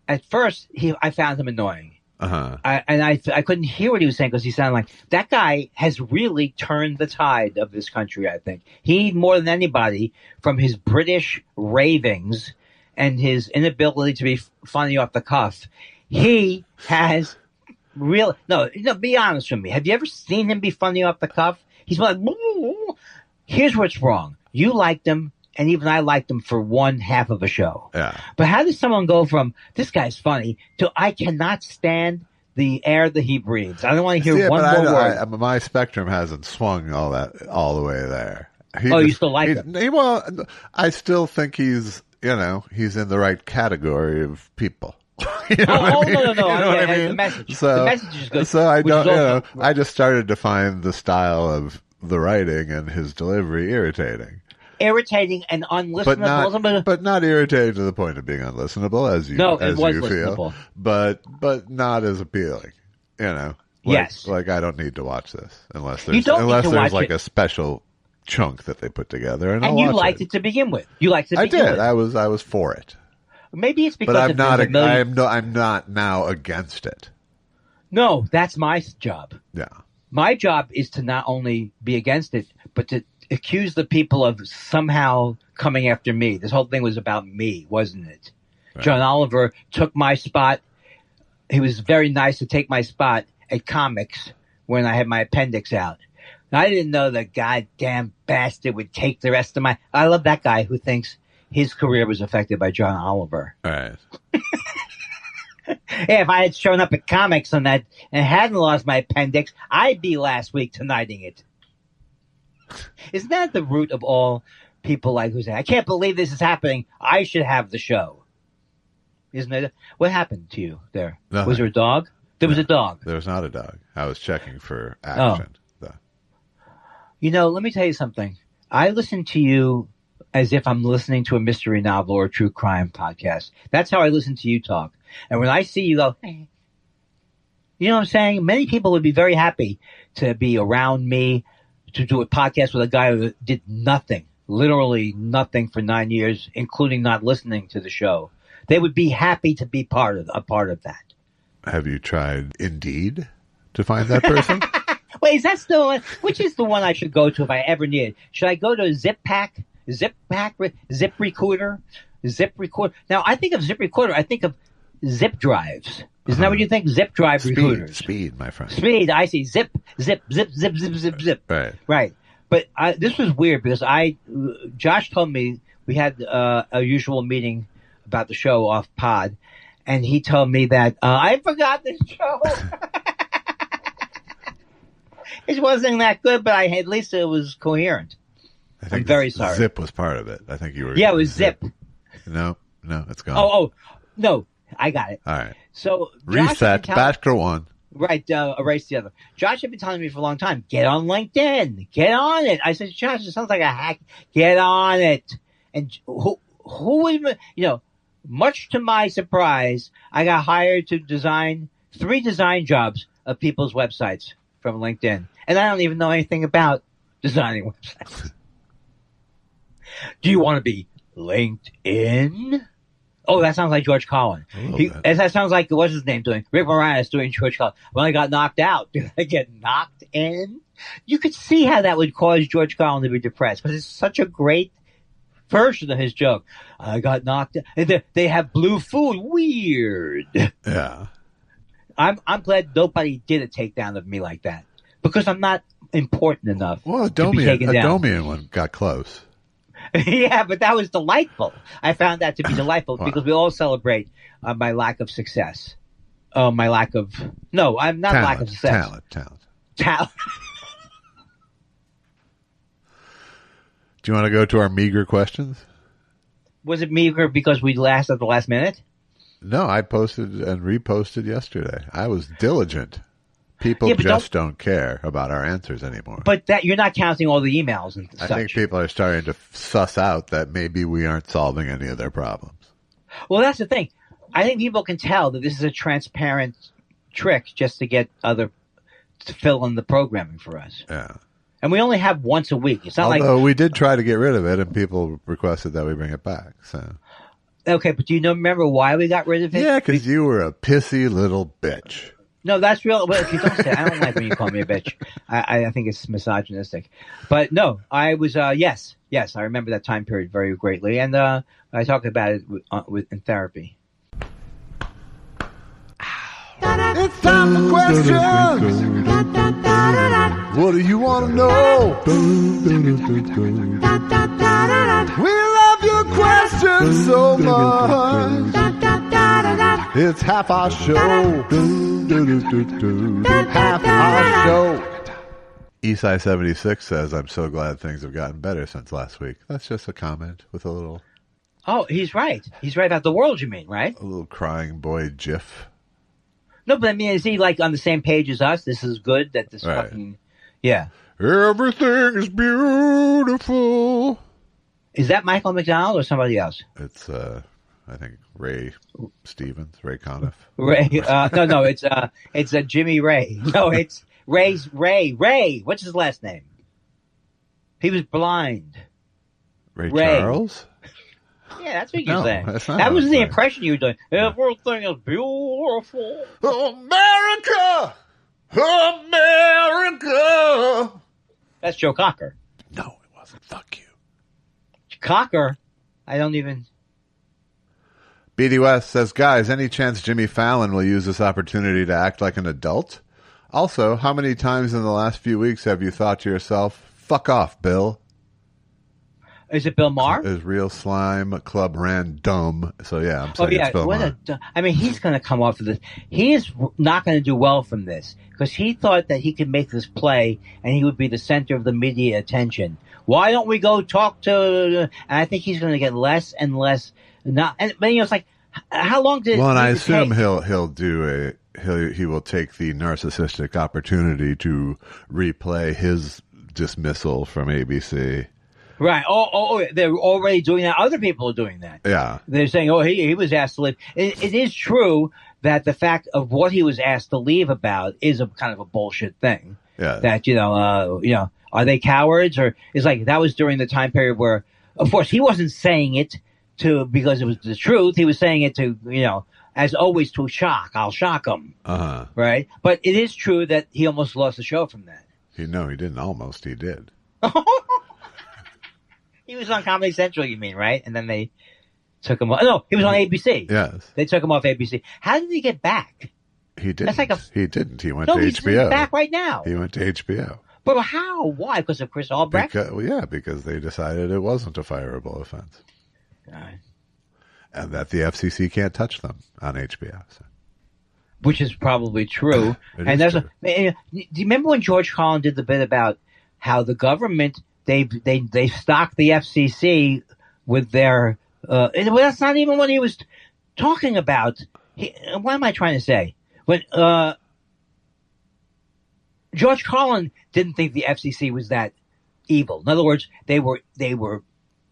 at first, I found him annoying. I couldn't hear what he was saying because he sounded like that guy has really turned the tide of this country. I think he more than anybody, from his British ravings and his inability to be funny off the cuff, he has real. No, be honest with me. Have you ever seen him be funny off the cuff? He's like, here's what's wrong. You liked him. And even I liked him for one half of a show. Yeah. But how does someone go from, this guy's funny, to I cannot stand the air that he breathes? I don't want to hear one more word. My spectrum hasn't swung all the way there. You still like him? Well, I still think he's in the right category of people. You know what I mean? No. You know what I mean? The message. So, the message is good. So I don't, I just started to find the style of the writing and his delivery irritating. Irritating and unlistenable, but not irritating to the point of being unlistenable, as you feel. But not as appealing, Yes, like I don't need to watch this unless there's like a special chunk that they put together, and you liked it to begin with. You liked it. I did. I was for it. Maybe it's because, but I'm not now against it. No, that's my job. Yeah, my job is to not only be against it, but to accuse the people of somehow coming after me. This whole thing was about me, wasn't it? Right. John Oliver took my spot. He was very nice to take my spot at comics when I had my appendix out. I didn't know the goddamn bastard would take the rest of my... I love that guy who thinks his career was affected by John Oliver. All right. Hey, if I had shown up at comics on that and hadn't lost my appendix, I'd be last week tonighting it. Isn't that the root of all people like who say, I can't believe this is happening. I should have the show. Isn't it? What happened to you there? Nothing. Was there a dog? There was a dog. There was not a dog. I was checking for action. Let me tell you something. I listen to you as if I'm listening to a mystery novel or a true crime podcast. That's how I listen to you talk. And when I see you go, hey, you know what I'm saying? Many people would be very happy to be around me, to do a podcast with a guy who did nothing, literally nothing for 9 years, including not listening to the show. They would be happy to be a part of that. Have you tried Indeed to find that person? Wait, is that still which is the one I should go to if I ever need it? Should I go to Zip Recorder? Now, I think of Zip Recorder, I think of zip drives. Isn't that what you think? Zip drive recruiters. Speed, my friend. Speed, I see. Zip. Right. But this was weird because Josh told me we had a usual meeting about the show off pod, and he told me that I forgot this show. It wasn't that good, but at least it was coherent. I'm very sorry. Zip was part of it. I think you were. Yeah, it was Zip. No, it's gone. Oh, no. I got it. All right. So reset back to one. Right, erase the other. Josh had been telling me for a long time, get on LinkedIn, get on it. I said, Josh, it sounds like a hack. Get on it. And who would, much to my surprise, I got hired to design 3 design jobs of people's websites from LinkedIn. And I don't even know anything about designing websites. Do you want to be LinkedIn? Oh, that sounds like George Carlin. That sounds like, what's his name doing? Rick Moranis doing George Carlin. When I got knocked out, did I get knocked in? You could see how that would cause George Carlin to be depressed because it's such a great version of his joke. I got knocked out. They have blue food. Weird. Yeah. I'm glad nobody did a takedown of me like that because I'm not important enough. Well, Domian one got close. Yeah, but that was delightful. I found that to be delightful because we all celebrate my lack of success. My lack of I'm not lack of success. Talent. Do you want to go to our meager questions? Was it meager because we last at the last minute? No, I posted and reposted yesterday. I was diligent. People just don't care about our answers anymore. But that you're not counting all the emails and such. I think people are starting to suss out that maybe we aren't solving any of their problems. Well, that's the thing. I think people can tell that this is a transparent trick just to get to fill in the programming for us. Yeah. And we only have once a week. It's not Although we did try to get rid of it, and people requested that we bring it back. So. Okay, but do you remember why we got rid of it? Yeah, because you were a pissy little bitch. No, that's real. Well, if you don't say it, I don't like when you call me a bitch. I think it's misogynistic. But no, I was, yes, I remember that time period very greatly. And I talked about it in therapy. It's time for questions. What do you want to know? We love your questions so much. It's half our show. Half our show. Eastside 76 says, I'm so glad things have gotten better since last week. That's just a comment with a little... Oh, he's right. He's right about the world, you mean, right? A little crying boy gif. No, but I mean, is he like on the same page as us? This is good that this right. fucking... Yeah. Everything is beautiful. Is that Michael McDonald or somebody else? It's, I think, Ray Stevens, Ray Conniff. Ray, no, it's Jimmy Ray. No, it's Ray. What's his last name? He was blind. Ray Charles? Yeah, that's what you're saying. That was the impression you were doing. Everything is beautiful. America! America! That's Joe Cocker. No, it wasn't. Fuck you. Cocker? I don't even... BD West says, guys, any chance Jimmy Fallon will use this opportunity to act like an adult? Also, how many times in the last few weeks have you thought to yourself, fuck off, Bill? Is it Bill Maher? His Real Slime Club ran dumb. So, yeah, I'm saying it's Bill Maher. I mean, he's going to come off of this. He is not going to do well from this because he thought that he could make this play and he would be the center of the media attention. Why don't we go talk to... And I think he's going to get less and less... But it's like, how long did... Well, and I assume he will take the narcissistic opportunity to replay his dismissal from ABC. Right. Oh, they're already doing that. Other people are doing that. Yeah. They're saying, he was asked to leave. It is true that the fact of what he was asked to leave about is a kind of a bullshit thing. Yeah. That, are they cowards? Or it's like, that was during the time period where, of course, he wasn't saying it because it was the truth. He was saying it to, as always, to shock. I'll shock him. Uh-huh. Right? But it is true that he almost lost the show from that. No, he didn't almost. He did. He was on Comedy Central, you mean, right? And then they took him off. No, he was on ABC. Yes. They took him off ABC. How did he get back? He didn't. He didn't. He went to he's HBO. He's back right now. He went to HBO. But how? Why? Because of Chris Albrecht? Because they decided it wasn't a fireable offense. And that the FCC can't touch them on HBO. So. Which is probably true. And true. Do you remember when George Carlin did the bit about how the government... They stocked the FCC with their. That's not even what he was talking about. What am I trying to say? When George Carlin didn't think the FCC was that evil. In other words, they were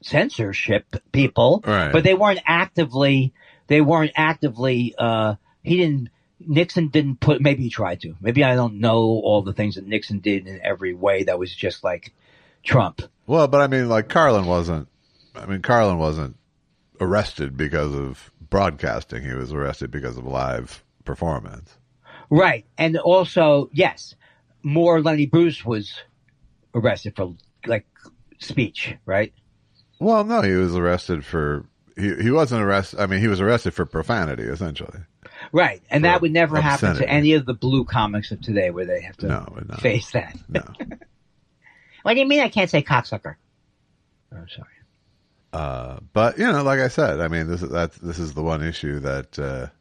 censorship people, right. But they weren't actively. Nixon didn't put. Maybe he tried to. Maybe I don't know all the things that Nixon did in every way. That was just like Trump. Well, but I mean, like Carlin wasn't arrested because of broadcasting. He was arrested because of live performance. Right. And also, yes, Lenny Bruce was arrested for like speech, right? Well, no, he was arrested for, he wasn't arrested. I mean, he was arrested for profanity, essentially. Right. And that would never obscenity. happen to any of the blue comics of today where they have to face that. No. What do you mean I can't say cocksucker? Oh, I'm sorry. But like I said, I mean, this is the one issue that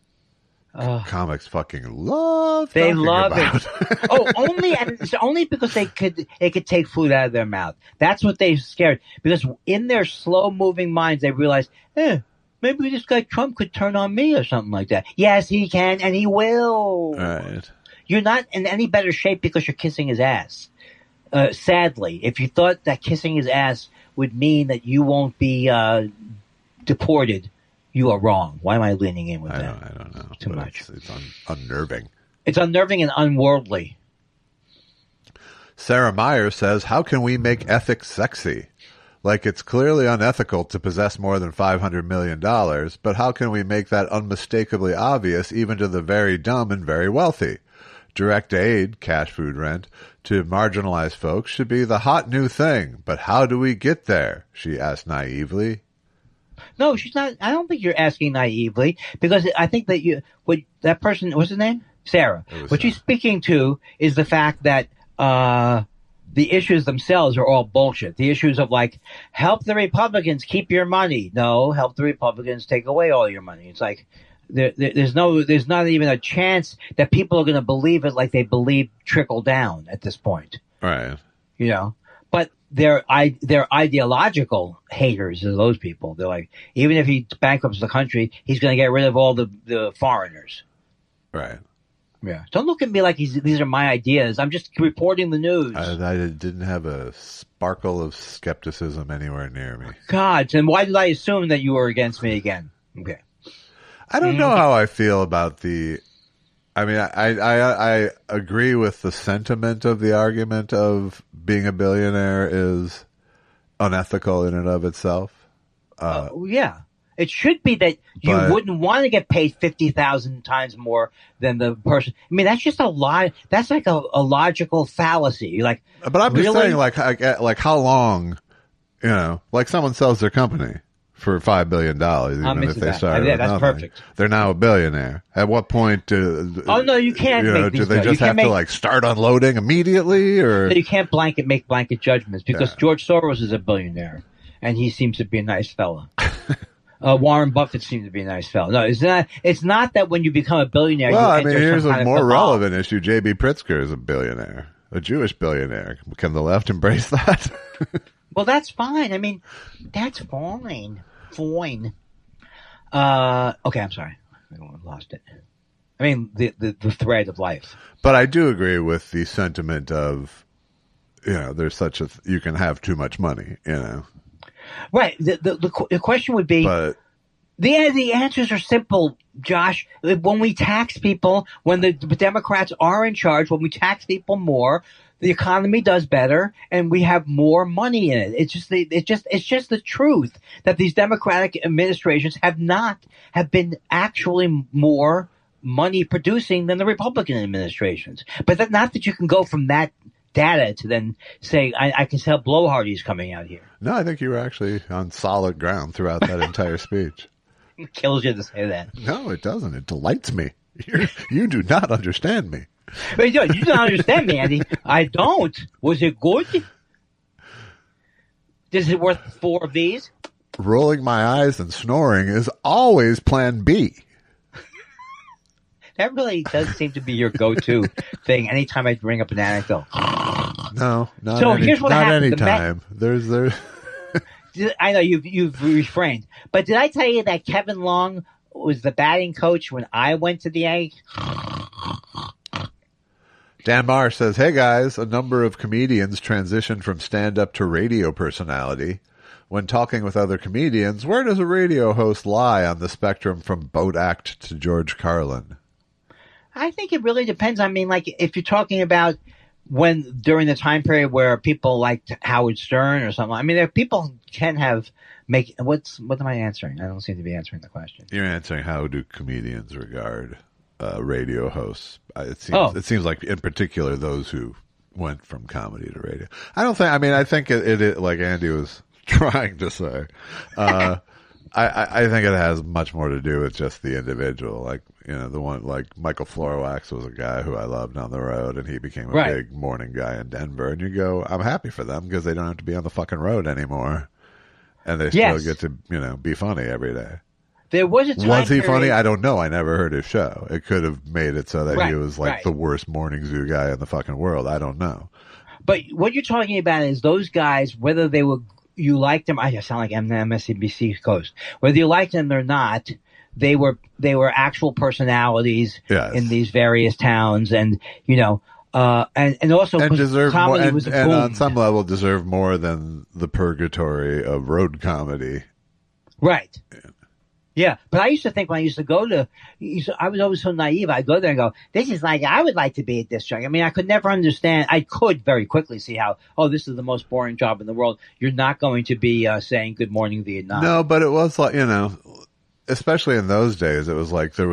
comics fucking love. They talking love about. it. It's only because they could take food out of their mouth. That's what they're scared. Because in their slow moving minds, they realize, maybe this guy Trump could turn on me or something like that. Yes, he can, and he will. Right. You're not in any better shape because you're kissing his ass. Sadly, if you thought that kissing his ass would mean that you won't be deported, you are wrong. Why am I leaning in with that? I don't know. Too much. It's unnerving. It's unnerving and unworldly. Sarah Meyer says, how can we make ethics sexy? Like, it's clearly unethical to possess more than $500 million, but how can we make that unmistakably obvious even to the very dumb and very wealthy? Direct aid, cash food rent, to marginalized folks should be the hot new thing, but how do we get there? She asked naively. No, she's not. I don't think you're asking naively, because I think that that person, what's his name? Sarah. What she's speaking to is the fact that the issues themselves are all bullshit. The issues of like, help the Republicans keep your money. No, help the Republicans take away all your money. It's like there's not even a chance that people are going to believe it like they believe trickle down at this point. Right. You know, but they're ideological haters of those people. They're like, even if he bankrupts the country, he's going to get rid of all the foreigners. Right. Yeah. Don't look at me like these are my ideas. I'm just reporting the news. I didn't have a sparkle of skepticism anywhere near me. God, and why did I assume that you were against me again? Okay. I don't know how I feel about I mean, I agree with the sentiment of the argument of being a billionaire is unethical in and of itself. Yeah. It should be that you wouldn't want to get paid 50,000 times more than the person. I mean, that's just a lie. That's like a logical fallacy. Like, but I'm just saying, like how long, like someone sells their company for $5 billion, even if they started with that's nothing. Perfect. They're now a billionaire. At what point no, you can't make these do they just have to like start unloading immediately, or you can't make blanket judgments because George Soros is a billionaire and he seems to be a nice fella. Warren Buffett seems to be a nice fellow. No, it's not. It's not that when you become a billionaire. Well, I mean, here's a more relevant issue. J.B. Pritzker is a billionaire, a Jewish billionaire. Can the left embrace that? Well, that's fine. I mean, that's fine. Fine. Okay, I'm sorry. I lost it. I mean, the thread of life. But I do agree with the sentiment of, there's you can have too much money, Right. The question would be, the answers are simple, Josh. When we tax people, when the Democrats are in charge, when we tax people more, the economy does better, and we have more money in it. It's just the truth that these Democratic administrations have been actually more money producing than the Republican administrations. But not that you can go from that data to then say, I can tell blowhardy's coming out here. No, I think you were actually on solid ground throughout that entire speech. It kills you to say that. No, it doesn't. It delights me. You do not understand me. But you don't understand me, Andy. I don't. Was it good? Is it worth 4 of these? Rolling my eyes and snoring is always plan B. That really does seem to be your go-to thing anytime I bring up an anecdote. No, not so here's what not happened. anytime. There's I know you've refrained, but did I tell you that Kevin Long was the batting coach when I went to the Yankees? Dan Marr says, "Hey guys, a number of comedians transitioned from stand-up to radio personality. When talking with other comedians, where does a radio host lie on the spectrum from boat act to George Carlin?" I think it really depends. I mean, like, if you're talking about during the time period where people liked Howard Stern or something, I mean, people can what am I answering? I don't seem to be answering the question. You're answering how do comedians regard radio hosts. It seems like in particular those who went from comedy to radio. I think it like Andy was trying to say. I think it has much more to do with just the individual. Like, the one, like Michael Florwax was a guy who I loved on the road, and he became a big morning guy in Denver. And you go, I'm happy for them because they don't have to be on the fucking road anymore. And they still get to, be funny every day. There was a time Was he period, funny? I don't know. I never heard his show. It could have made it so that Right, he was like right. the worst morning zoo guy in the fucking world. I don't know. But what you're talking about is those guys, whether you liked them. I sound like MSNBC host. Whether you liked them or not, they were actual personalities Yes. in these various towns, and and also And deserve more, comedy and, was and on boomed. some level deserve more than the purgatory of road comedy. Right. Yeah, but I used to think when I used to go to, I was always so naive. I'd go there and go, this is like, I would like to be at this job. I mean, I could never understand. I could very quickly see how, this is the most boring job in the world. You're not going to be saying good morning Vietnam. No, but it was like, especially in those days, it was like there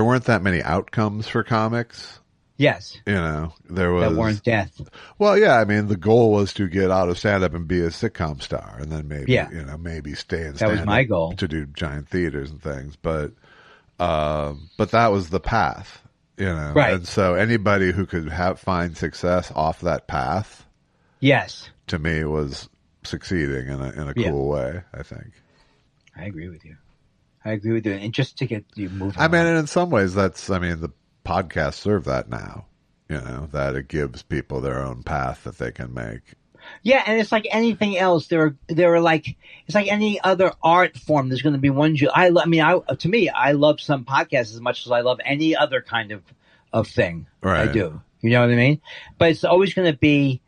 weren't that many outcomes for comics. Yes. There was. That weren't death. Well, yeah, I mean, the goal was to get out of stand-up and be a sitcom star, and then maybe, maybe stay in stand-up. That was my goal. To do giant theaters and things, but that was the path, Right. And so anybody who could find success off that path, Yes. to me, was succeeding in a cool way, I think. I agree with you. And just to get you moving. I mean, and in some ways, the podcasts serve that now, that it gives people their own path that they can make. Yeah, and it's like anything else. There are like, it's like any other art form. There's going to be ones to me, I love some podcasts as much as I love any other kind of thing. Right. I do. You know what I mean? But it's always going to be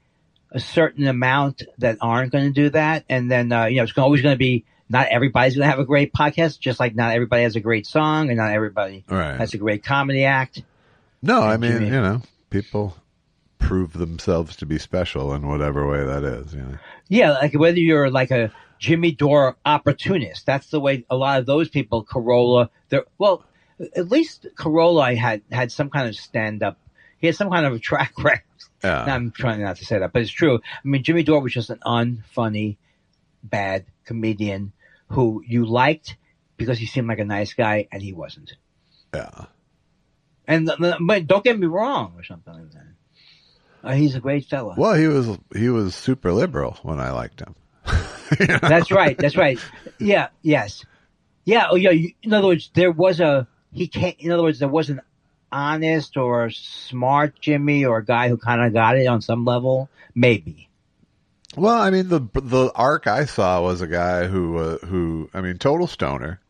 a certain amount that aren't going to do that. And then, it's always going to be, not everybody's going to have a great podcast, just like not everybody has a great song and not everybody has a great comedy act. No, I mean, people prove themselves to be special in whatever way that is. Yeah, like whether you're like a Jimmy Dore opportunist, that's the way a lot of those people, Corolla, at least Corolla had some kind of stand-up. He had some kind of a track record. Yeah. Now, I'm trying not to say that, but it's true. I mean, Jimmy Dore was just an unfunny, bad comedian who you liked because he seemed like a nice guy, and he wasn't. Yeah. And but don't get me wrong, or something like that. He's a great fella. Well, he was super liberal when I liked him. That's right. Yeah. Yes. Yeah. Oh, yeah. In other words, there was an honest or smart Jimmy, or a guy who kind of got it on some level, maybe. Well, I mean, the arc I saw was a guy who total stoner.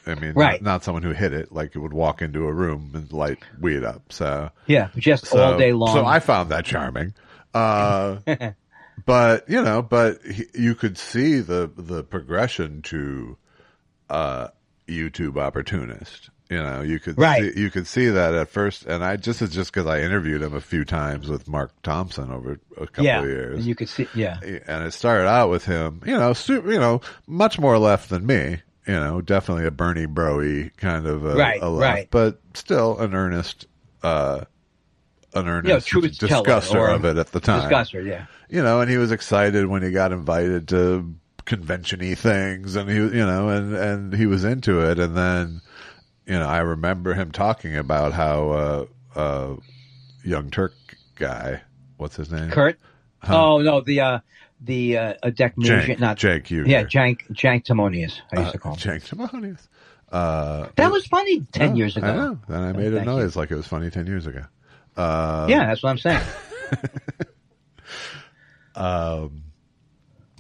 I mean, not someone who hit it, like would walk into a room and light weed up. So yeah, all day long. So I found that charming. But you could see the progression to YouTube opportunist. You could see that at first, and it's just because I interviewed him a few times with Mark Thompson over a couple of years. And you could see, and it started out with him, much more left than me, definitely a Bernie Bro-y kind of a left, but still an earnest discusser of it at the time. Discusser, yeah. And he was excited when he got invited to convention-y things, and and he was into it, and then. I remember him talking about how Young Turk guy, what's his name? Kurt? Oh no, the deck music, not Jank. Yeah, Jank Timonius. I used to call him Jank Timonius. That was funny 10 years ago. I know. Then I made a noise like it was funny 10 years ago. Yeah, that's what I'm saying.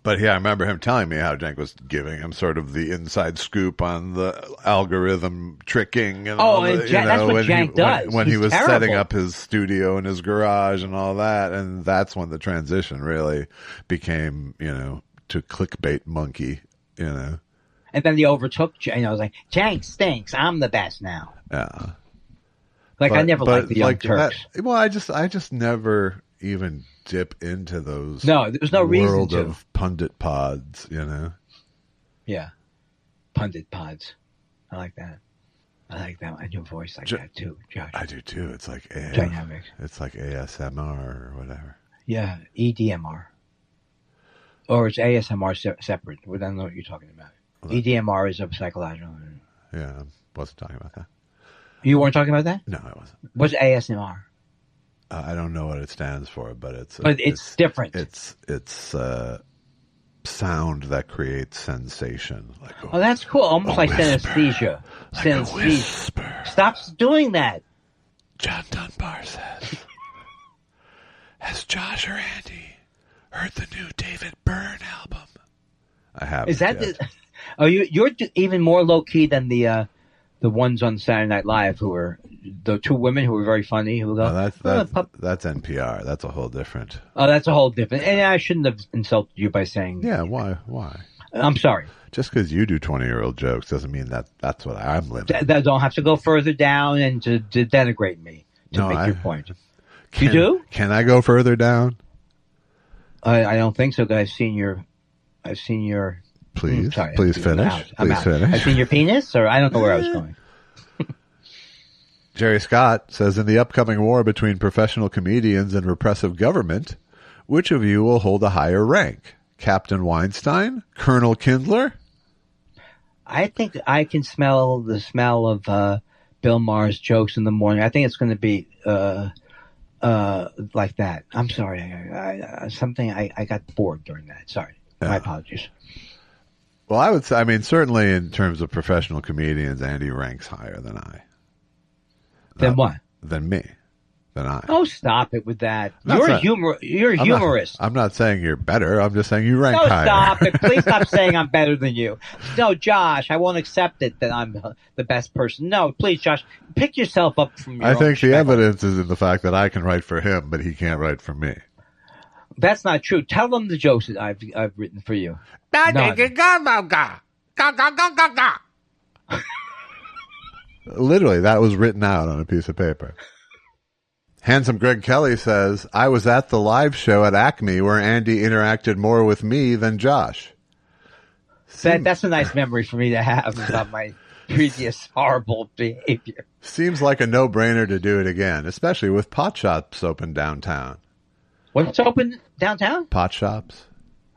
But yeah, I remember him telling me how Jank was giving him sort of the inside scoop on the algorithm tricking and all that's what Jank does. When he was terrible. setting up his studio in his garage and all that, and that's when the transition really became, to clickbait monkey, And then he overtook. I was like, Jank stinks. I'm the best now. Yeah. I never liked the Young Turks. I just never even dip into those. No, there's no reason world to. of pundit pods, Yeah, pundit pods. I like that. And your voice like that too, Josh. I do too. It's like dynamics. It's like ASMR or whatever. Yeah, EDMR. Or it's ASMR separate. I don't know what you're talking about. EDMR is a psychological. Yeah, I wasn't talking about that. You weren't talking about that? No, I wasn't. What's ASMR? I don't know what it stands for, but it's different. It's sound that creates sensation. Like Oh, that's cool. Almost like whisper. synesthesia. Like a whisper. Stop doing that. John Dunbar says, has Josh or Andy heard the new David Byrne album? I haven't. Is that yet. you're even more low key than the ones on Saturday Night Live who were the two women who were very funny who go, No, that's NPR. That's a whole different. Oh, that's a whole different. And I shouldn't have insulted you by saying. Yeah, why? I'm sorry. Just because you do 20-year-old jokes doesn't mean that's what I'm living. That don't have to go further down and to denigrate me to make your point. You do? Can I go further down? I don't think so. Because I've seen your. Please, sorry, please finish. Please finish. I've seen your penis, or I don't know where I was going. Jerry Scott says, in the upcoming war between professional comedians and repressive government, which of you will hold a higher rank? Captain Weinstein? Colonel Kindler? I think I can smell the smell of Bill Maher's jokes in the morning. I think it's going to be like that. I'm sorry. I got bored during that. Sorry. Yeah. My apologies. Well, I would say, certainly in terms of professional comedians, Andy ranks higher than I. Then what? Than me. Than I. Oh, stop it with that. You're You're a humorist. I'm not saying you're better. I'm just saying you rank No, higher. stop it. Please stop saying I'm better than you. No, Josh, I won't accept it that I'm the best person. No, please, Josh, pick yourself up from your I own think the perspective. evidence is in the fact that I can write for him, but he can't write for me. That's not true. Tell them the jokes that I've written for you. Literally, that was written out on a piece of paper. Handsome Greg Kelly says, I was at the live show at Acme where Andy interacted more with me than Josh. That's a nice memory for me to have about my previous horrible behavior. Seems like a no-brainer to do it again, especially with pot shops open downtown. What's open downtown? Pot shops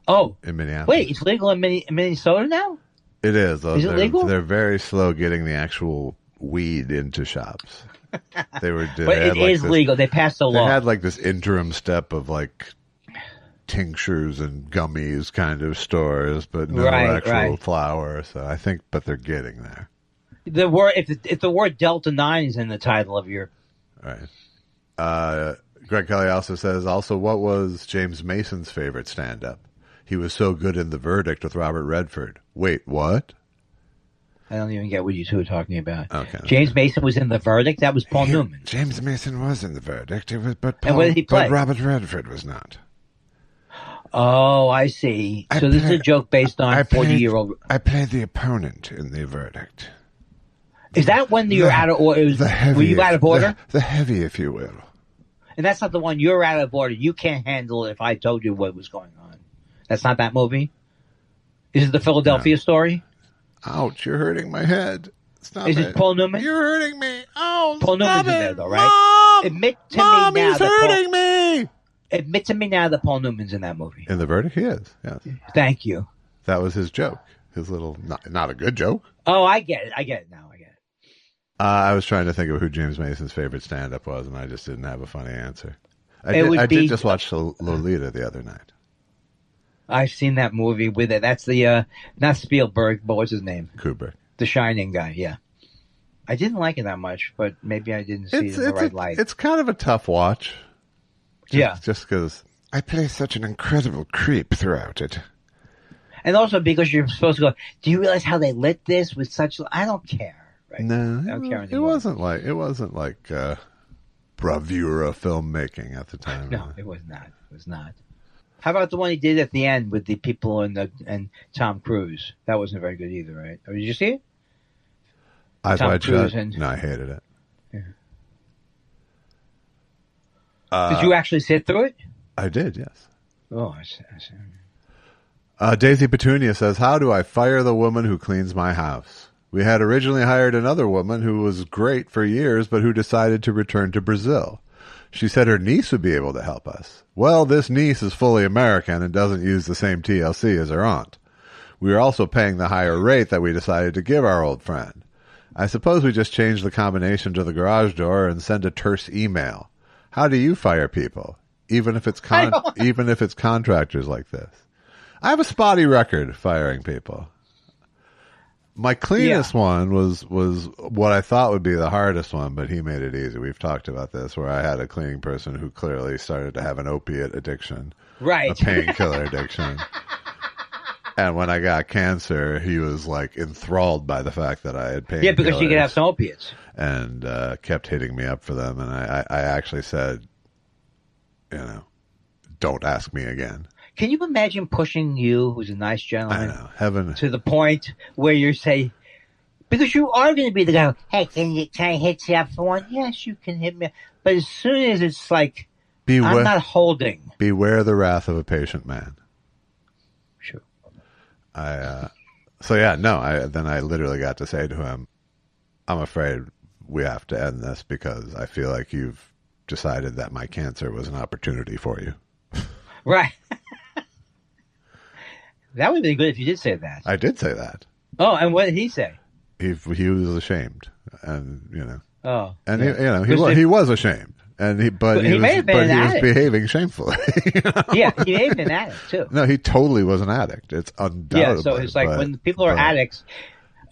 Oh, in Minneapolis. wait, it's legal in Minnesota now? It is. Is it legal? They're very slow getting the actual weed into shops. But it is legal. They passed a law. They had like this interim step of like tinctures and gummies kind of stores, but no actual flower. So I think, but they're getting there. The word, if the word Delta 9 is in the title of your, right. Greg Kelly also says, what was James Mason's favorite stand-up? He was so good in The Verdict with Robert Redford. Wait, what? I don't even get what you two are talking about. Okay. James Mason was in The Verdict. That was Paul Newman. James Mason was in The Verdict. But what did he play? But Robert Redford was not. Oh, I see. This is a joke based on 40-year-old. I played the opponent in The Verdict. Is that when you're out of order? Were you out of order? The heavy, if you will. And that's not the one you're out of order. You can't handle it if I told you what was going on. That's not that movie? Is it the Philadelphia story? Ouch, you're hurting my head. Stop Is it Paul Newman? You're hurting me. Oh, Paul Newman's in there, though, right? Mom! Admit to Mom, me now he's hurting me! Admit to me now that Paul Newman's in that movie. In The Verdict, he is, yes. Thank you. That was his joke. His little, not a good joke. Oh, I get it. I get it now. I was trying to think of who James Mason's favorite stand-up was, and I just didn't have a funny answer. I did just watch Lolita the other night. I've seen that movie with it. That's the, not Spielberg, but what's his name? Kubrick. The Shining guy, yeah. I didn't like it that much, but maybe I didn't see it in the right light. It's kind of a tough watch. Just because I play such an incredible creep throughout it. And also because you're supposed to go, do you realize how they lit this with such... I don't care. Right? No, I don't care anymore. It wasn't like bravura filmmaking at the time. No, it was not. It was not. How about the one he did at the end with the people and Tom Cruise? That wasn't very good either, right? Or did you see it? Tom Cruise no, I hated it. Yeah. Did you actually sit through it? I did, yes. Oh, I see. Daisy Petunia says, how do I fire the woman who cleans my house? We had originally hired another woman who was great for years, but who decided to return to Brazil. She said her niece would be able to help us. Well, this niece is fully American and doesn't use the same TLC as her aunt. We are also paying the higher rate that we decided to give our old friend. I suppose we just change the combination to the garage door and send a terse email. How do you fire people? Even if it's contractors like this. I have a spotty record firing people. My cleanest one was what I thought would be the hardest one, but he made it easy. We've talked about this, where I had a cleaning person who clearly started to have an opiate addiction, right? A painkiller addiction. And when I got cancer, he was like enthralled by the fact that I had painkillers. Yeah, because you could have some opiates. And kept hitting me up for them. And I actually said, don't ask me again. Can you imagine pushing you, who's a nice gentleman, I know, heaven, to the point where you say, because you are going to be the guy, hey, can I hit you up for one? Yes, you can hit me. But as soon as it's like, I'm not holding. Beware the wrath of a patient man. Sure. Then I literally got to say to him, I'm afraid we have to end this because I feel like you've decided that my cancer was an opportunity for you. Right. That would have been good if you did say that. I did say that. Oh, and what did he say? He was ashamed, and Oh, and yeah. he was ashamed, and he was behaving shamefully. Yeah, he may have been an addict too. No, he totally was an addict. It's undoubtedly. Yeah, so it's like when people are addicts.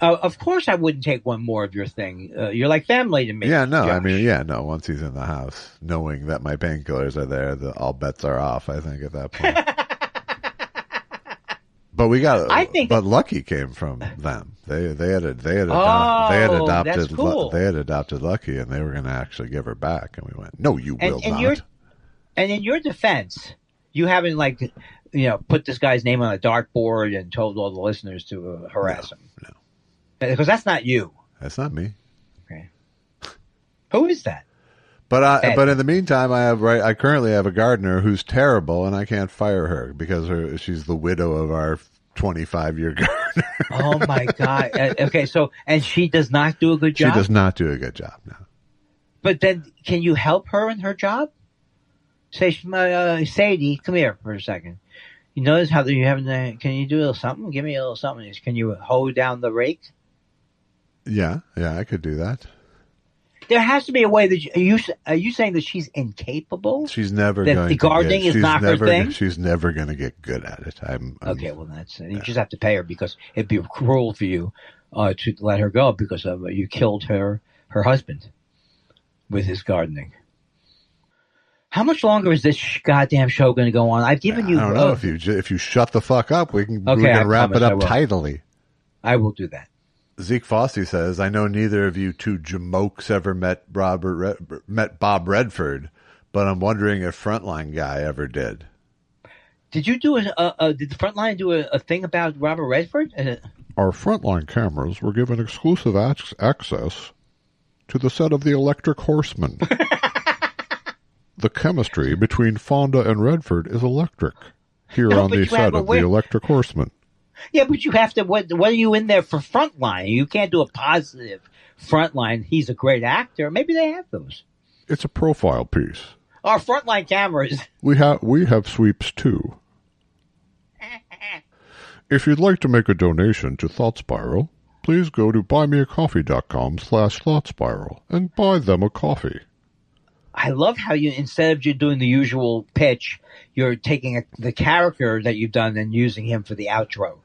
Of course, I wouldn't take one more of your thing. You're like family to me. Yeah, no, Josh. I mean, once he's in the house, knowing that my painkillers are there, all bets are off. I think at that point. But but Lucky came from them. They had adopted Lucky, and they were going to actually give her back, and we went, no, you will not. And in your defense, you haven't put this guy's name on a dartboard and told all the listeners to harass him. No. Because that's not you. That's not me. Okay. Who is that? But in the meantime, I currently have a gardener who's terrible, and I can't fire her because she's the widow of our 25-year gardener. Oh my God! Okay, and she does not do a good job. She does not do a good job. No. But then, can you help her in her job? Say, Sadie, come here for a second. You notice how you haven't? Can you do a little something? Give me a little something. Can you hold down the rake? Yeah, I could do that. There has to be a way that are you saying that she's incapable? She's never that going. The gardening is not her thing. She's never going to get good at it. Okay, well you just have to pay her because it'd be cruel for you to let her go because you killed her husband with his gardening. How much longer is this goddamn show going to go on? I've given you. I don't know if you shut the fuck up, we can wrap it up tidily. I will do that. Zeke Fossey says, I know neither of you two jamokes ever met Bob Redford, but I'm wondering if Frontline guy ever did. Did you do did the Frontline do a thing about Robert Redford? Our Frontline cameras were given exclusive access to the set of The Electric Horseman. The chemistry between Fonda and Redford is electric here on the set of The Electric Horseman. Yeah, but you have to. What are you in there for Frontline? You can't do a positive Frontline. He's a great actor. Maybe they have those. It's a profile piece. Our Frontline cameras. We have sweeps too. If you'd like to make a donation to Thought Spiral, please go to buymeacoffee.com/thoughtspiral and buy them a coffee. I love how you, instead of you doing the usual pitch, you're taking the character that you've done and using him for the outro.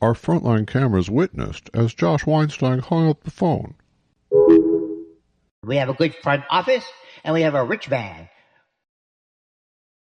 Our Frontline cameras witnessed as Josh Weinstein hung up the phone. We have a good front office, and we have a rich man.